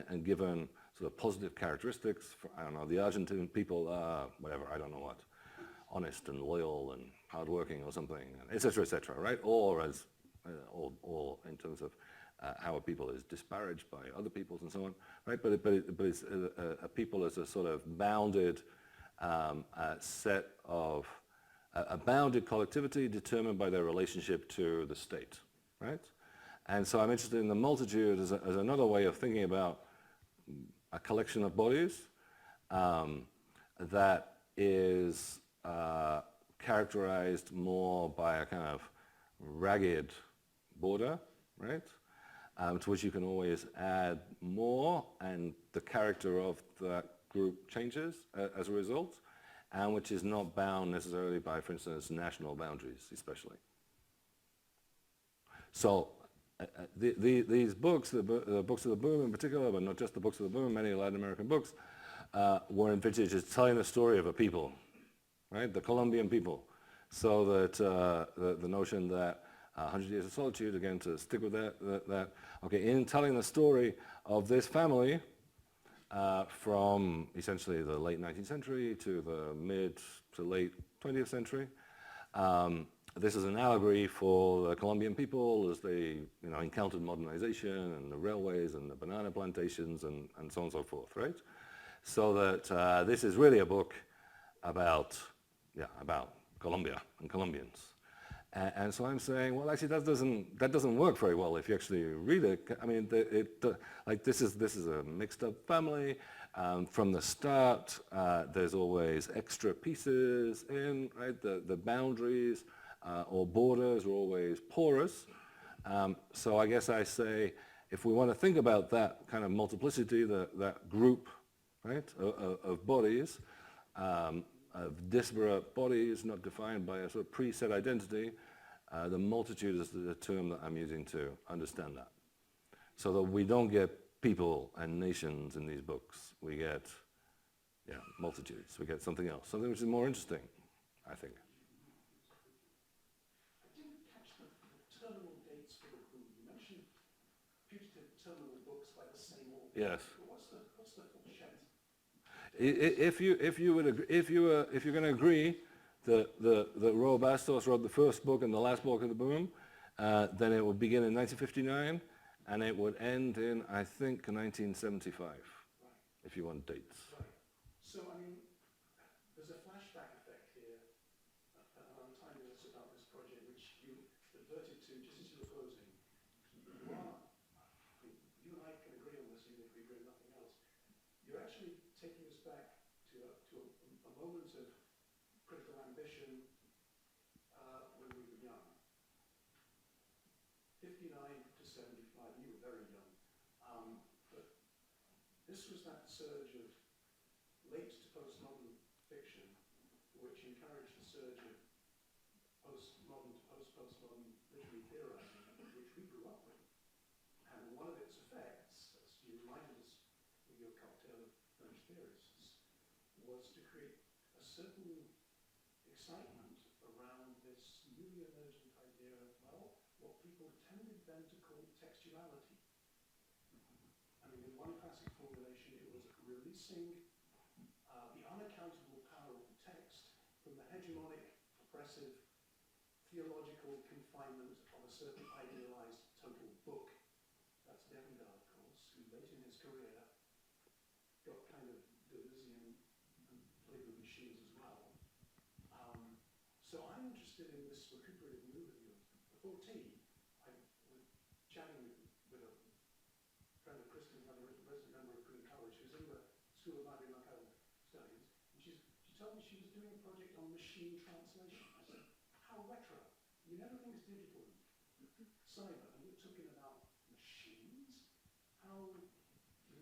Speaker 2: and given sort of positive characteristics. I don't know, the Argentine people are whatever, I don't know what, honest and loyal and hardworking or something, et cetera, right? Or as, or in terms of how a people is disparaged by other peoples and so on, right? But it's a people as a sort of bounded set of a bounded collectivity determined by their relationship to the state, right? And so I'm interested in the multitude as another way of thinking about a collection of bodies that is characterized more by a kind of ragged border, right? To which you can always add more, and the character of that group changes as a result, and which is not bound necessarily by, for instance, national boundaries, especially. So these books, the books of the boom in particular, but not just the books of the boom, many Latin American books, were envisaged as telling the story of a people, right? The Colombian people. So that the notion that 100 Years of Solitude, again, to stick with that, okay, in telling the story of this family from essentially the late 19th century to the mid to late 20th century, this is an allegory for the Colombian people as they, encountered modernization and the railways and the banana plantations and so on and so forth, right? So that this is really a book about Colombia and Colombians. And so I'm saying, well, actually, that doesn't work very well if you actually read it. I mean, like this is a mixed-up family. From the start, there's always extra pieces in, right? The boundaries or borders are always porous. So I guess I say, if we want to think about that kind of multiplicity, that group, right, of bodies, of disparate bodies not defined by a sort of preset identity, the multitude is the term that I'm using to understand that. So that we don't get people and nations in these books. We get, yeah, multitudes. We get something else, something which is more interesting, I think.
Speaker 1: I didn't catch the terminal dates for the boom. You mentioned fugitive terminal books by the same author.
Speaker 2: Yes.
Speaker 1: But what's the fourchette?
Speaker 2: If you're going to agree that Roald Bastos wrote the first book and the last book of the boom, then it would begin in 1959 and it would end in, I think, 1975. Right. If you want dates.
Speaker 1: Right. So, I mean, there's a flashback effect here, and I'm telling us about this project, which you adverted to just as you were closing. You and I can agree on this, even if we agree on nothing else. You're actually taking us back to a moment of critical ambition when we were young. 59 to 75, you were very young. But this was that surge of late to postmodern fiction, which encouraged the surge of postmodern to post-postmodern literary theorizing, which we grew up with. And one of its effects, as you reminded us with your cocktail of French theorists, was to create a certain excitement around this newly emergent idea of, well, what people tended then to call textuality. I mean, in one classic formulation, it was releasing the unaccountable power of the text from the hegemonic, oppressive, theological confinement of a certain idealized total book. That's Derrida, of course, who late in his career got kind of Deleuzian and played with machines as well. So I'm interested in this recuperative move of yours. Before tea, I was chatting with a friend of Kristen's, another resident member of Queen College, who's in the School of Library and Archival Studies, and she told me she was doing a project on machine translation. I said, how retro? I mean, everything's digital and cyber, and you're talking about machines? How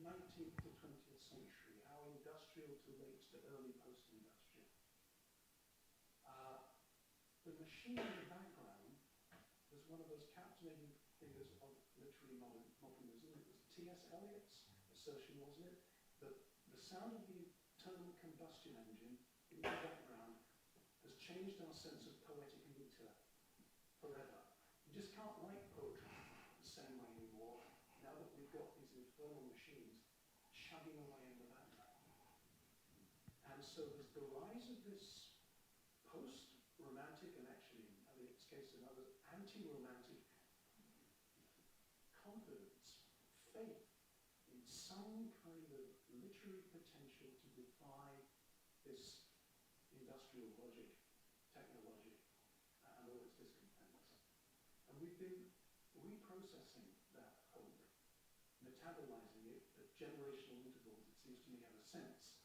Speaker 1: 19th to 20th century, how industrial to late to early post-industrial. The machine in the background was one of those captivating figures of literary modernism. It was T.S. Eliot's assertion, wasn't it? That the sound of the internal combustion engine in the background has changed our sense of poetic meter forever. You just can't write poetry the same way anymore now that we've got these infernal machines chugging away in the background. And so there's the rise of this post-romantic, and actually in Eliot's case and others, anti-romantic confidence, faith in some kind of literary potential to defy this industrial logic, technologic, and all its discontents. And we've been reprocessing that hope, metabolizing it at generational intervals, it seems to me, ever since.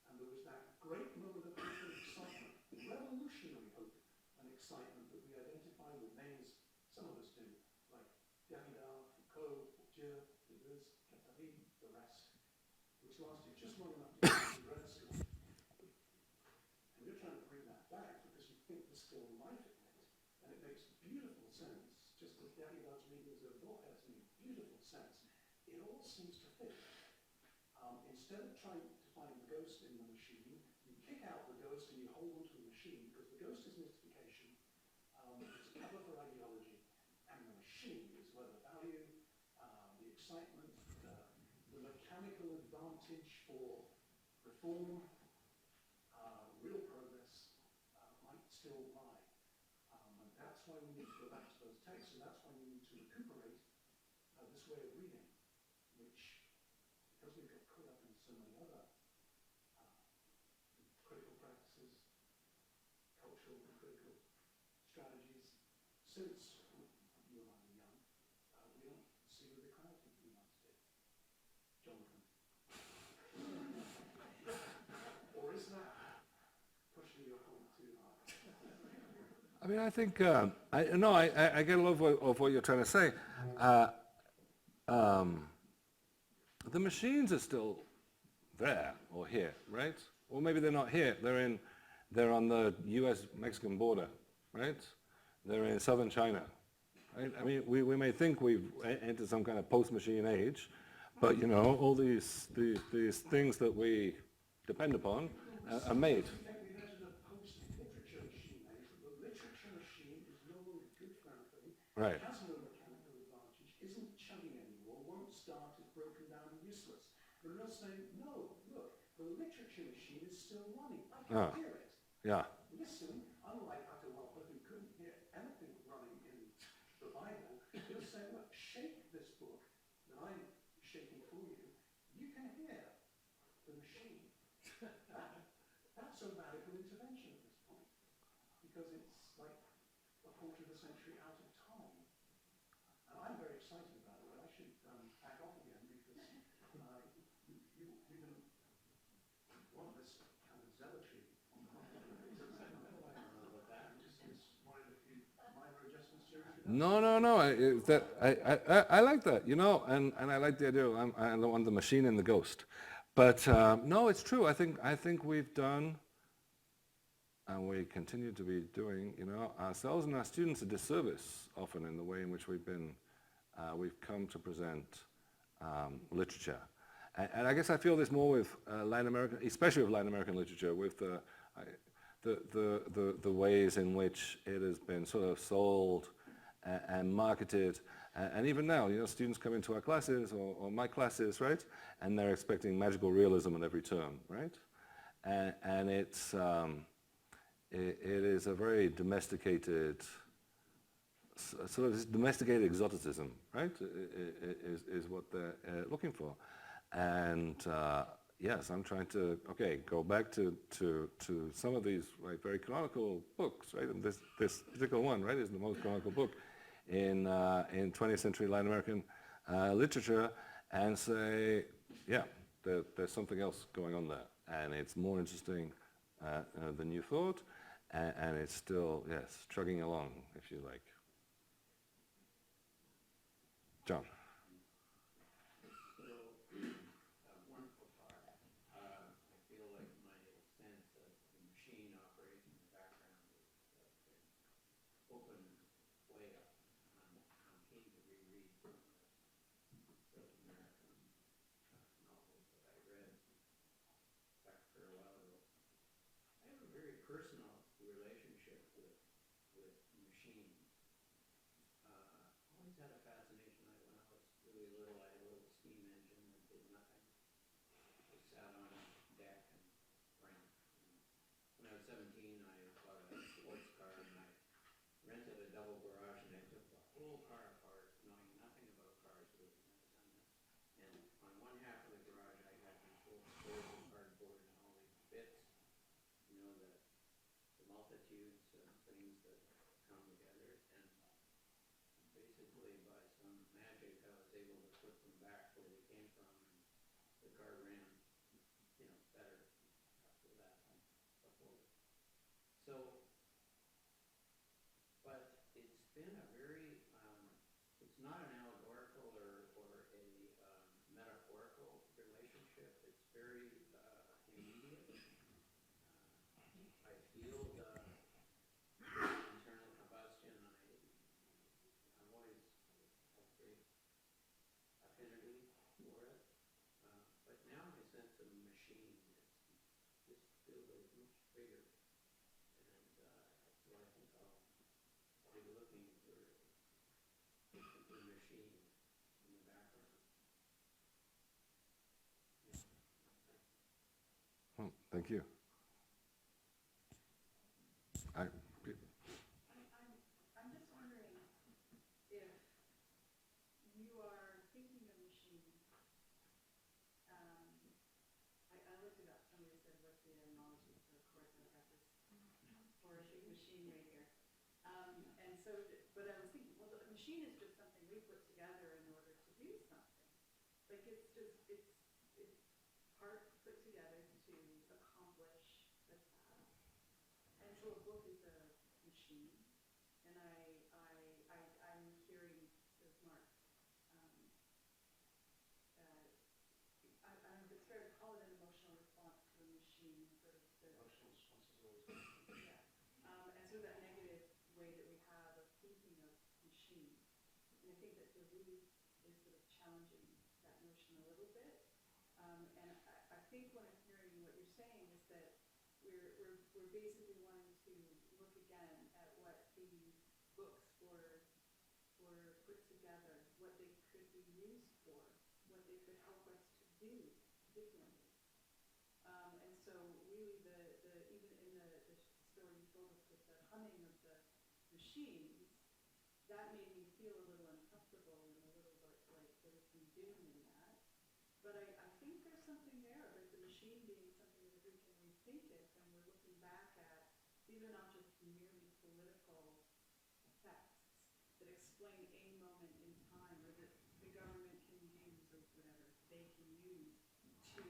Speaker 1: And there was that great moment of hope and excitement, revolutionary hope and excitement that we identify with names, some of us do, like Derrida, Foucault, Bourdieu, Deleuze, Guattari, the rest, which lasted just long enough to get to grad school. And you're trying to bring that back because you think there's still life in it, and it makes beautiful sense, just as Derrida's readings of Borges make beautiful sense. It all seems to fit. Instead of trying to find the ghost in the machine, you kick out the ghost and you hold onto the machine, because the ghost is mystification, it's a cover for ideology, and the machine is where the value, the excitement, the mechanical advantage for reform, real progress might still lie. And that's why we need to go back to those texts, and that's why we need to recuperate this way of reading, which, because we've got caught up in so many other critical practices, cultural and critical strategies, since you and I were young, we don't see with the clarity we once did. Jonathan. Or is that pushing your point too hard?
Speaker 2: I mean, I think, I get a lot of what you're trying to say. The machines are still there or here, right? Or maybe they're not here. They're on the U.S.-Mexican border, right? They're in southern China, right? I mean, we may think we've entered some kind of post-machine age, but you know, all these things that we depend upon are made.
Speaker 1: We've entered a post-literature machine age, but the literature machine is no longer good for anything.
Speaker 2: Right.
Speaker 1: It has no mechanical advantage, isn't chugging anymore, won't start, is broken down and useless. And you're saying, no, look, the literature machine is still running. I can hear it.
Speaker 2: Yeah.
Speaker 1: Listen, unlike Atahualpa, who couldn't hear anything running in the Bible, you're saying, look, shake this book that I'm shaking for you. You can hear the machine. That's a radical intervention at this point, because it's like a quarter of a century out of time. And I'm very excited about it, but I should back off again, because you can want this kind of zealotry.
Speaker 2: No. I like that, you know, and I like the idea of I don't want the machine and the ghost. But no, it's true. I think we've done, and we continue to be doing, you know, ourselves and our students a disservice often in the way in which we've come to present literature. And I guess I feel this more with Latin American, especially with Latin American literature, with the ways in which it has been sort of sold and marketed, and even now, you know, students come into our classes or my classes, right, and they're expecting magical realism at every term, right, and it's it is a very domesticated, sort of this domesticated exoticism, right, is what they're looking for, and yes, I'm trying to go back to some of these like very canonical books, right, and this particular one, right, is the most canonical book in 20th century Latin American literature, and say, yeah, there's something else going on there, and it's more interesting than you thought, and it's still, yes, chugging along, if you like. John.
Speaker 4: Personal relationship with machines. Always had a fascination. When I was really little, I had a little steam engine that did nothing. Just sat on a deck and ran. When I was 17, I bought a sports car and I rented a double garage and I took the whole car apart, knowing nothing about cars, really, never done that. And on one half of the garage, I had these little squares of cardboard and all these bits, you know, the multitudes of things that come together, and basically by some magic I was able to put them back where they came from, and the car ran, you know, better after that than before. So, but it's been a very, it's not an allegorical or a metaphorical relationship. It's very immediate. I feel the internal combustion. I've always had great affinity for it. But now I sense a machine. This feels like much bigger. And so I think I'll be looking for the machine in the background. Yeah.
Speaker 2: Oh, thank you.
Speaker 3: I'm just wondering if you are thinking of machine. I looked it up. Somebody said, what's the etymology? So of course I've got this flourishing machine right here. And so But I was thinking, well, the machine is just something we put together in order to do something. Like it's part put together to accomplish a task. And so a book is a machine. And I'm hearing, says Mark, I don't know if it's fair to call it an emotional response to a machine, sort of the,
Speaker 1: Emotional response is always good.
Speaker 3: yeah. And so that negative way that we have of thinking of machine. And I think that Deleuze is sort of challenging that notion a little bit. And I think what I'm hearing, what you're saying is that we're basically wanting to look again at what these books were put together, what they could be used for, what they could help us to do differently. And so really even in the story you told us with the humming of the machines, that made me feel a little uncomfortable and a little bit like what is he doing in that. But I think there's something there, like the machine being something that we can rethink it, and we're looking back at, these are not just merely political effects that explain a moment in time, or that the government can use, or whatever, they can use to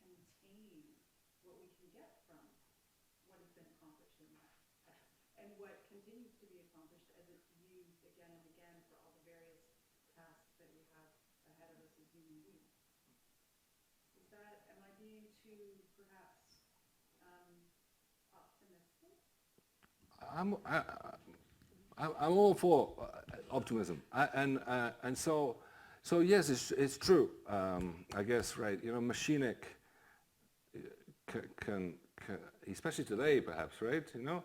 Speaker 3: contain what we can get from what has been accomplished in that past, and what continues to be accomplished as it's used again and again for all the various tasks that we have ahead of us as human beings. Is that, am I being too, perhaps, optimistic?
Speaker 2: I'm all for optimism, and so yes, it's true. I guess, right. You know, machinic can especially today, perhaps, right. You know,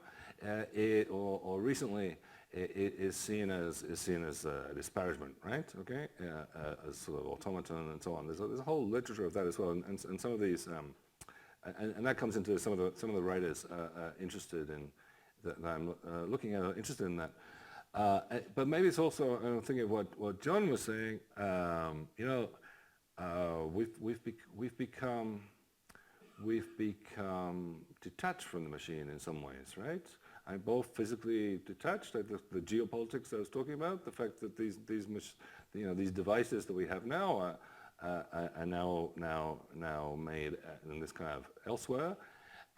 Speaker 2: or recently, it is seen as a disparagement, right? Okay, as sort of automaton and so on. There's a whole literature of that as well, and some of these, and that comes into some of the writers interested in. That I'm looking at, interested in that. But maybe it's also, I'm thinking of what Jon was saying, you know, we've become detached from the machine in some ways, right? I'm both physically detached, like the geopolitics I was talking about, the fact that these devices that we have now are now made in this kind of elsewhere.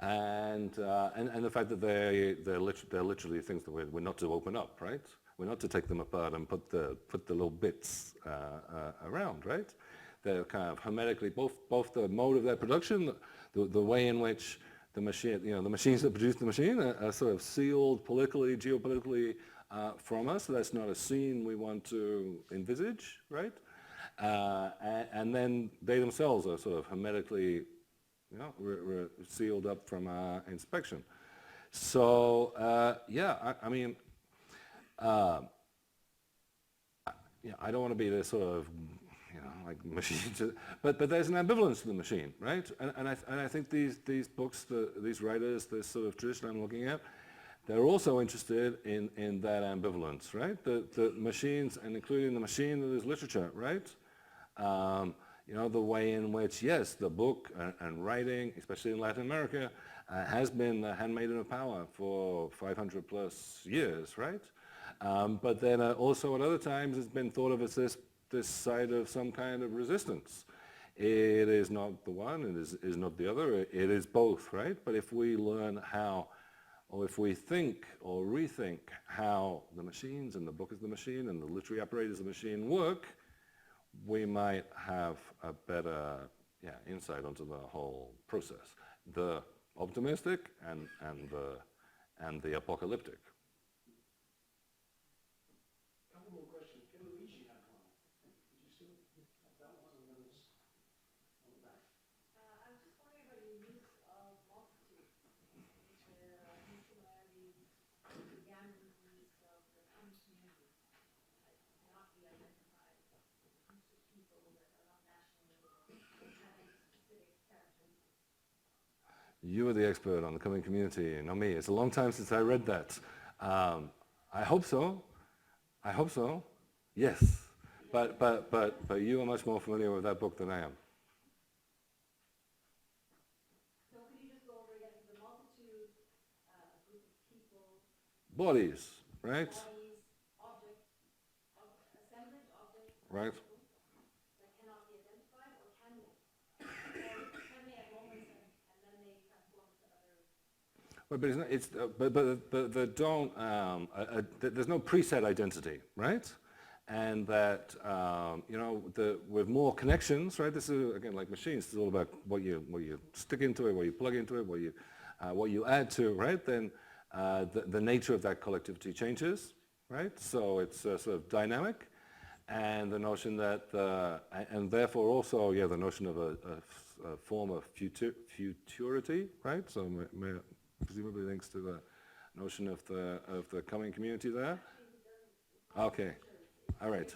Speaker 2: And the fact that they're literally things that we're not to open up, right? We're not to take them apart and put the little bits around, right? They're kind of hermetically, both the mode of their production, the way in which the machine, the machines that produce the machine are sort of sealed politically, geopolitically from us. So that's not a scene we want to envisage, right? And then they themselves are sort of hermetically, we're sealed up from our inspection. So yeah, I mean, I don't want to be this sort of, like machine, but there's an ambivalence to the machine, right? And I think these books, these writers, this sort of tradition I'm looking at, they're also interested in that ambivalence, right? The machines, and including the machine that is literature, right? The way in which, yes, the book and writing, especially in Latin America, has been the handmaiden of power for 500 plus years, right? But then also at other times it's been thought of as this side of some kind of resistance. It is not the one, it is not the other, it is both, right? But if we learn how, or if we think or rethink how the machines and the book is the machine and the literary apparatus of the machine work, we might have a better insight onto the whole process. The optimistic and the apocalyptic.
Speaker 1: A couple more questions. Luigi had one. Did you still have that one? And then on the back.
Speaker 3: I was just wondering about your use of multitudes, which in similarities began with the use of the common community, like not be identified groups of people that are not national or having specific characteristics.
Speaker 2: You are the expert on the coming community, not me. It's a long time since I read that. I hope so. I hope so. Yes. But you are much more familiar with that book than I am.
Speaker 3: So could you just go over again the multitude, a group of people,
Speaker 2: Bodies, right?
Speaker 3: bodies,
Speaker 2: right?
Speaker 6: That cannot be identified, or can they? Or can they at moments and then they transform to other?
Speaker 2: Well, but they don't. There's no preset identity, right? And that with more connections, right? This is again like machines. It's all about what you stick into it, what you plug into it, what you add to, right? Then the nature of that collectivity changes, right? So it's sort of dynamic, and the notion that and therefore also the notion of a form of futurity, right? So presumably links to the notion of the coming community there. Okay, all right.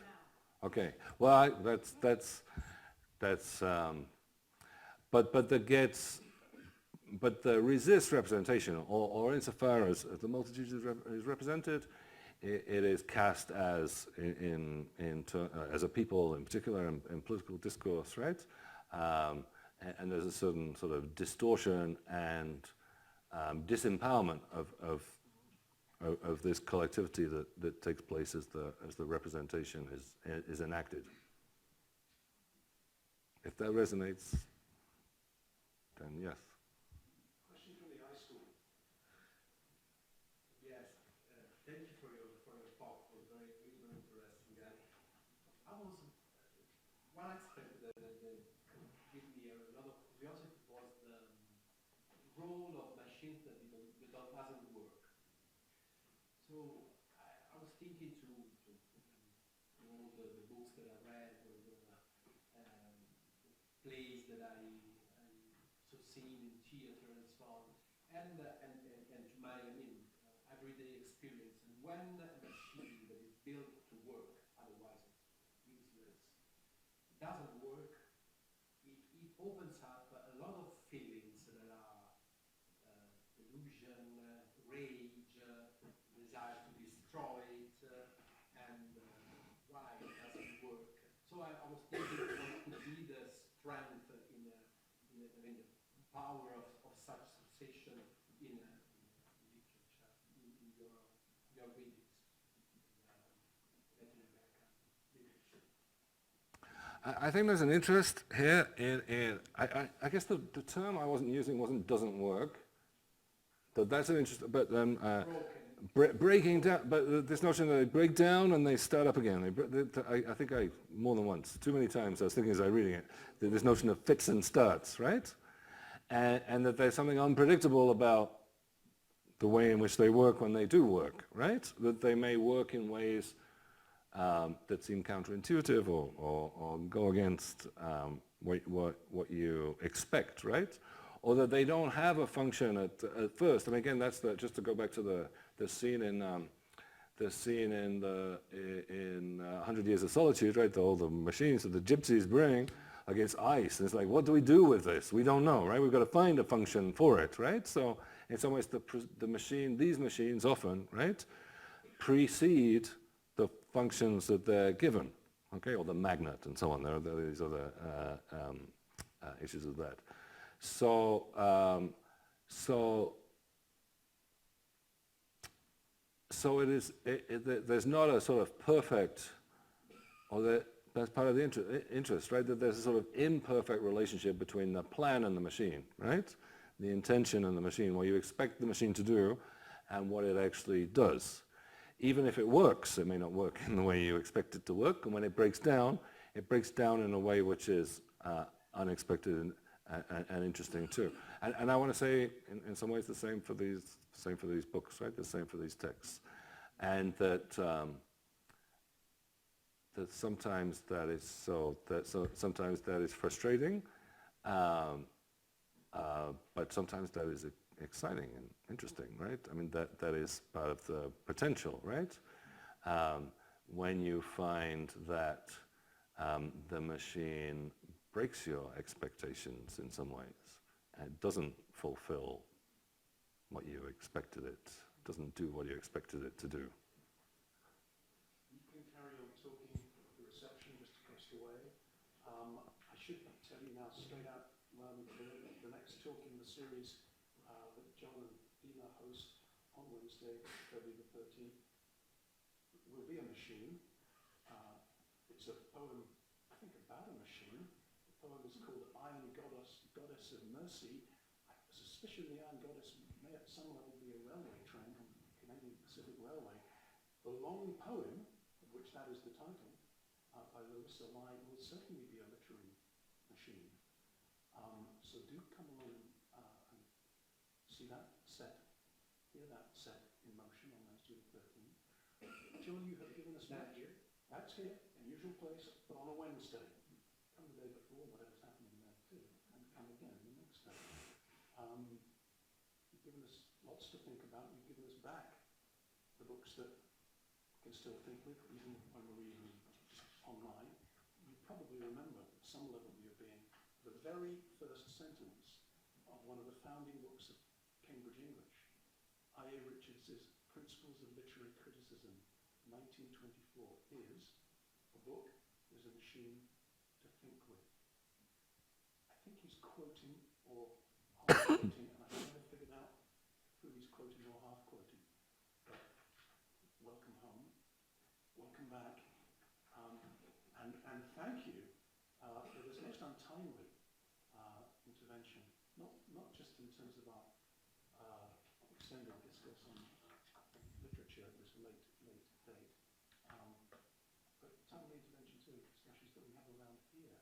Speaker 2: Okay, well but the resist representation, or insofar as the multitude is represented, it is cast as as a people in particular in political discourse, right? And there's a certain sort of distortion and disempowerment of this collectivity that takes place as the representation is enacted. If that resonates, then yes.
Speaker 1: Question from the high school.
Speaker 7: Yes, thank you for your talk. It was very interesting. I was one aspect that gave me a lot of curiosity was the role of machines that doesn't work. So I was thinking to all the books that I read, or the plays that I so seen in theater and so on, and to my everyday experience. And when a machine that is built to work, otherwise it's useless, doesn't work, it opens up a lot of feelings that are delusion, rage, desire to destroy it, and why it doesn't work. So I was thinking what could be the strength the power of such sensation in literature, in your readings, Latin American literature.
Speaker 2: I think there's an interest here in I guess the term I wasn't using wasn't doesn't work. That's an interest, but breaking down. But this notion that they break down and they start up again. I think more than once, too many times. I was thinking as I was reading it, that this notion of fits and starts, right? And that there's something unpredictable about the way in which they work when they do work, right? That they may work in ways that seem counterintuitive or go against what you expect, right? Or that they don't have a function at first. And again, that's just to go back to the scene in 100 Years of Solitude, right? All the machines that the gypsies bring against ice. And it's like, what do we do with this? We don't know, right? We've got to find a function for it, right? So in some ways, these machines often, right, precede the functions that they're given, okay? Or the magnet and so on. There are these other issues of that. So there's not a sort of perfect, or that's part of the interest, right? That there's a sort of imperfect relationship between the plan and the machine, right? The intention and the machine, what you expect the machine to do and what it actually does. Even if it works, it may not work in the way you expect it to work, and when it breaks down in a way which is unexpected and interesting too. And I want to say, in some ways, the same for these books, right? The same for these texts, and that sometimes that is sometimes that is frustrating, but sometimes that is exciting and interesting, right? I mean, that is part of the potential, right? When you find that the machine breaks your expectations in some ways and doesn't fulfill what you expected it, doesn't do what you expected it to do.
Speaker 1: You can carry on talking. The reception just across the way. I should tell you now straight out loud and clear that the next talk in the series that Jon and Dina host on Wednesday, February the 13th, will be a machine. It's It's a poem, I think, about a machine. The poem is called Iron Goddess, Goddess of Mercy. I suspicion the Iron Goddess may at some level be a railway train on the Canadian Pacific Railway. The long poem, of which that is the title, by Larissa Lai, will certainly be a literary machine. So do come along and see that set, hear that set in motion on Wednesday the 13th. Jon, you have given us
Speaker 7: That
Speaker 1: much.
Speaker 7: here?
Speaker 1: That's here, unusual place, but on a Wednesday. Come the day before, whatever's happening there too, and come again the next day. You've given us lots to think about. You've given us back the books that we can still think with, even when we're reading online. You probably remember at some level of your being the very first sentence of one of the founding books of Cambridge English, I.A. Richards's Principles of Literary Criticism, 1924, is a book is a machine to think with. I think he's quoting or half quoting, and I've never figured out who he's quoting or half quoting. But welcome home, welcome back, and thank you for this most untimely intervention, not just in terms of our extended discourse on literature at this late date, but timely intervention too, discussions that we have around here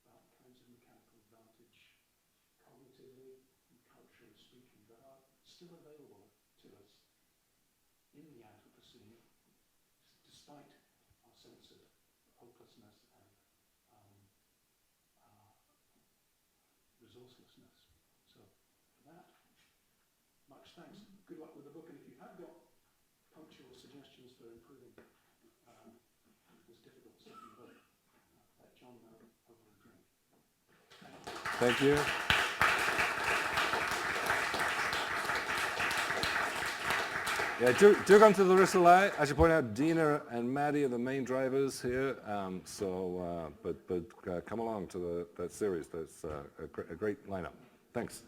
Speaker 1: about kinds of mechanical advantage, cognitively and culturally speaking, that are still available to us in the Anthropocene, despite our sense of hopelessness and resourcelessness. So for that, much thanks. Good luck with the book, and if you have got punctual suggestions for improving this difficult second book, let Jon know over a drink.
Speaker 2: Thank you. Yeah, do come to Larissa Lai. As you point out, Dina and Maddie are the main drivers here. But come along to that series. That's a great lineup. Thanks.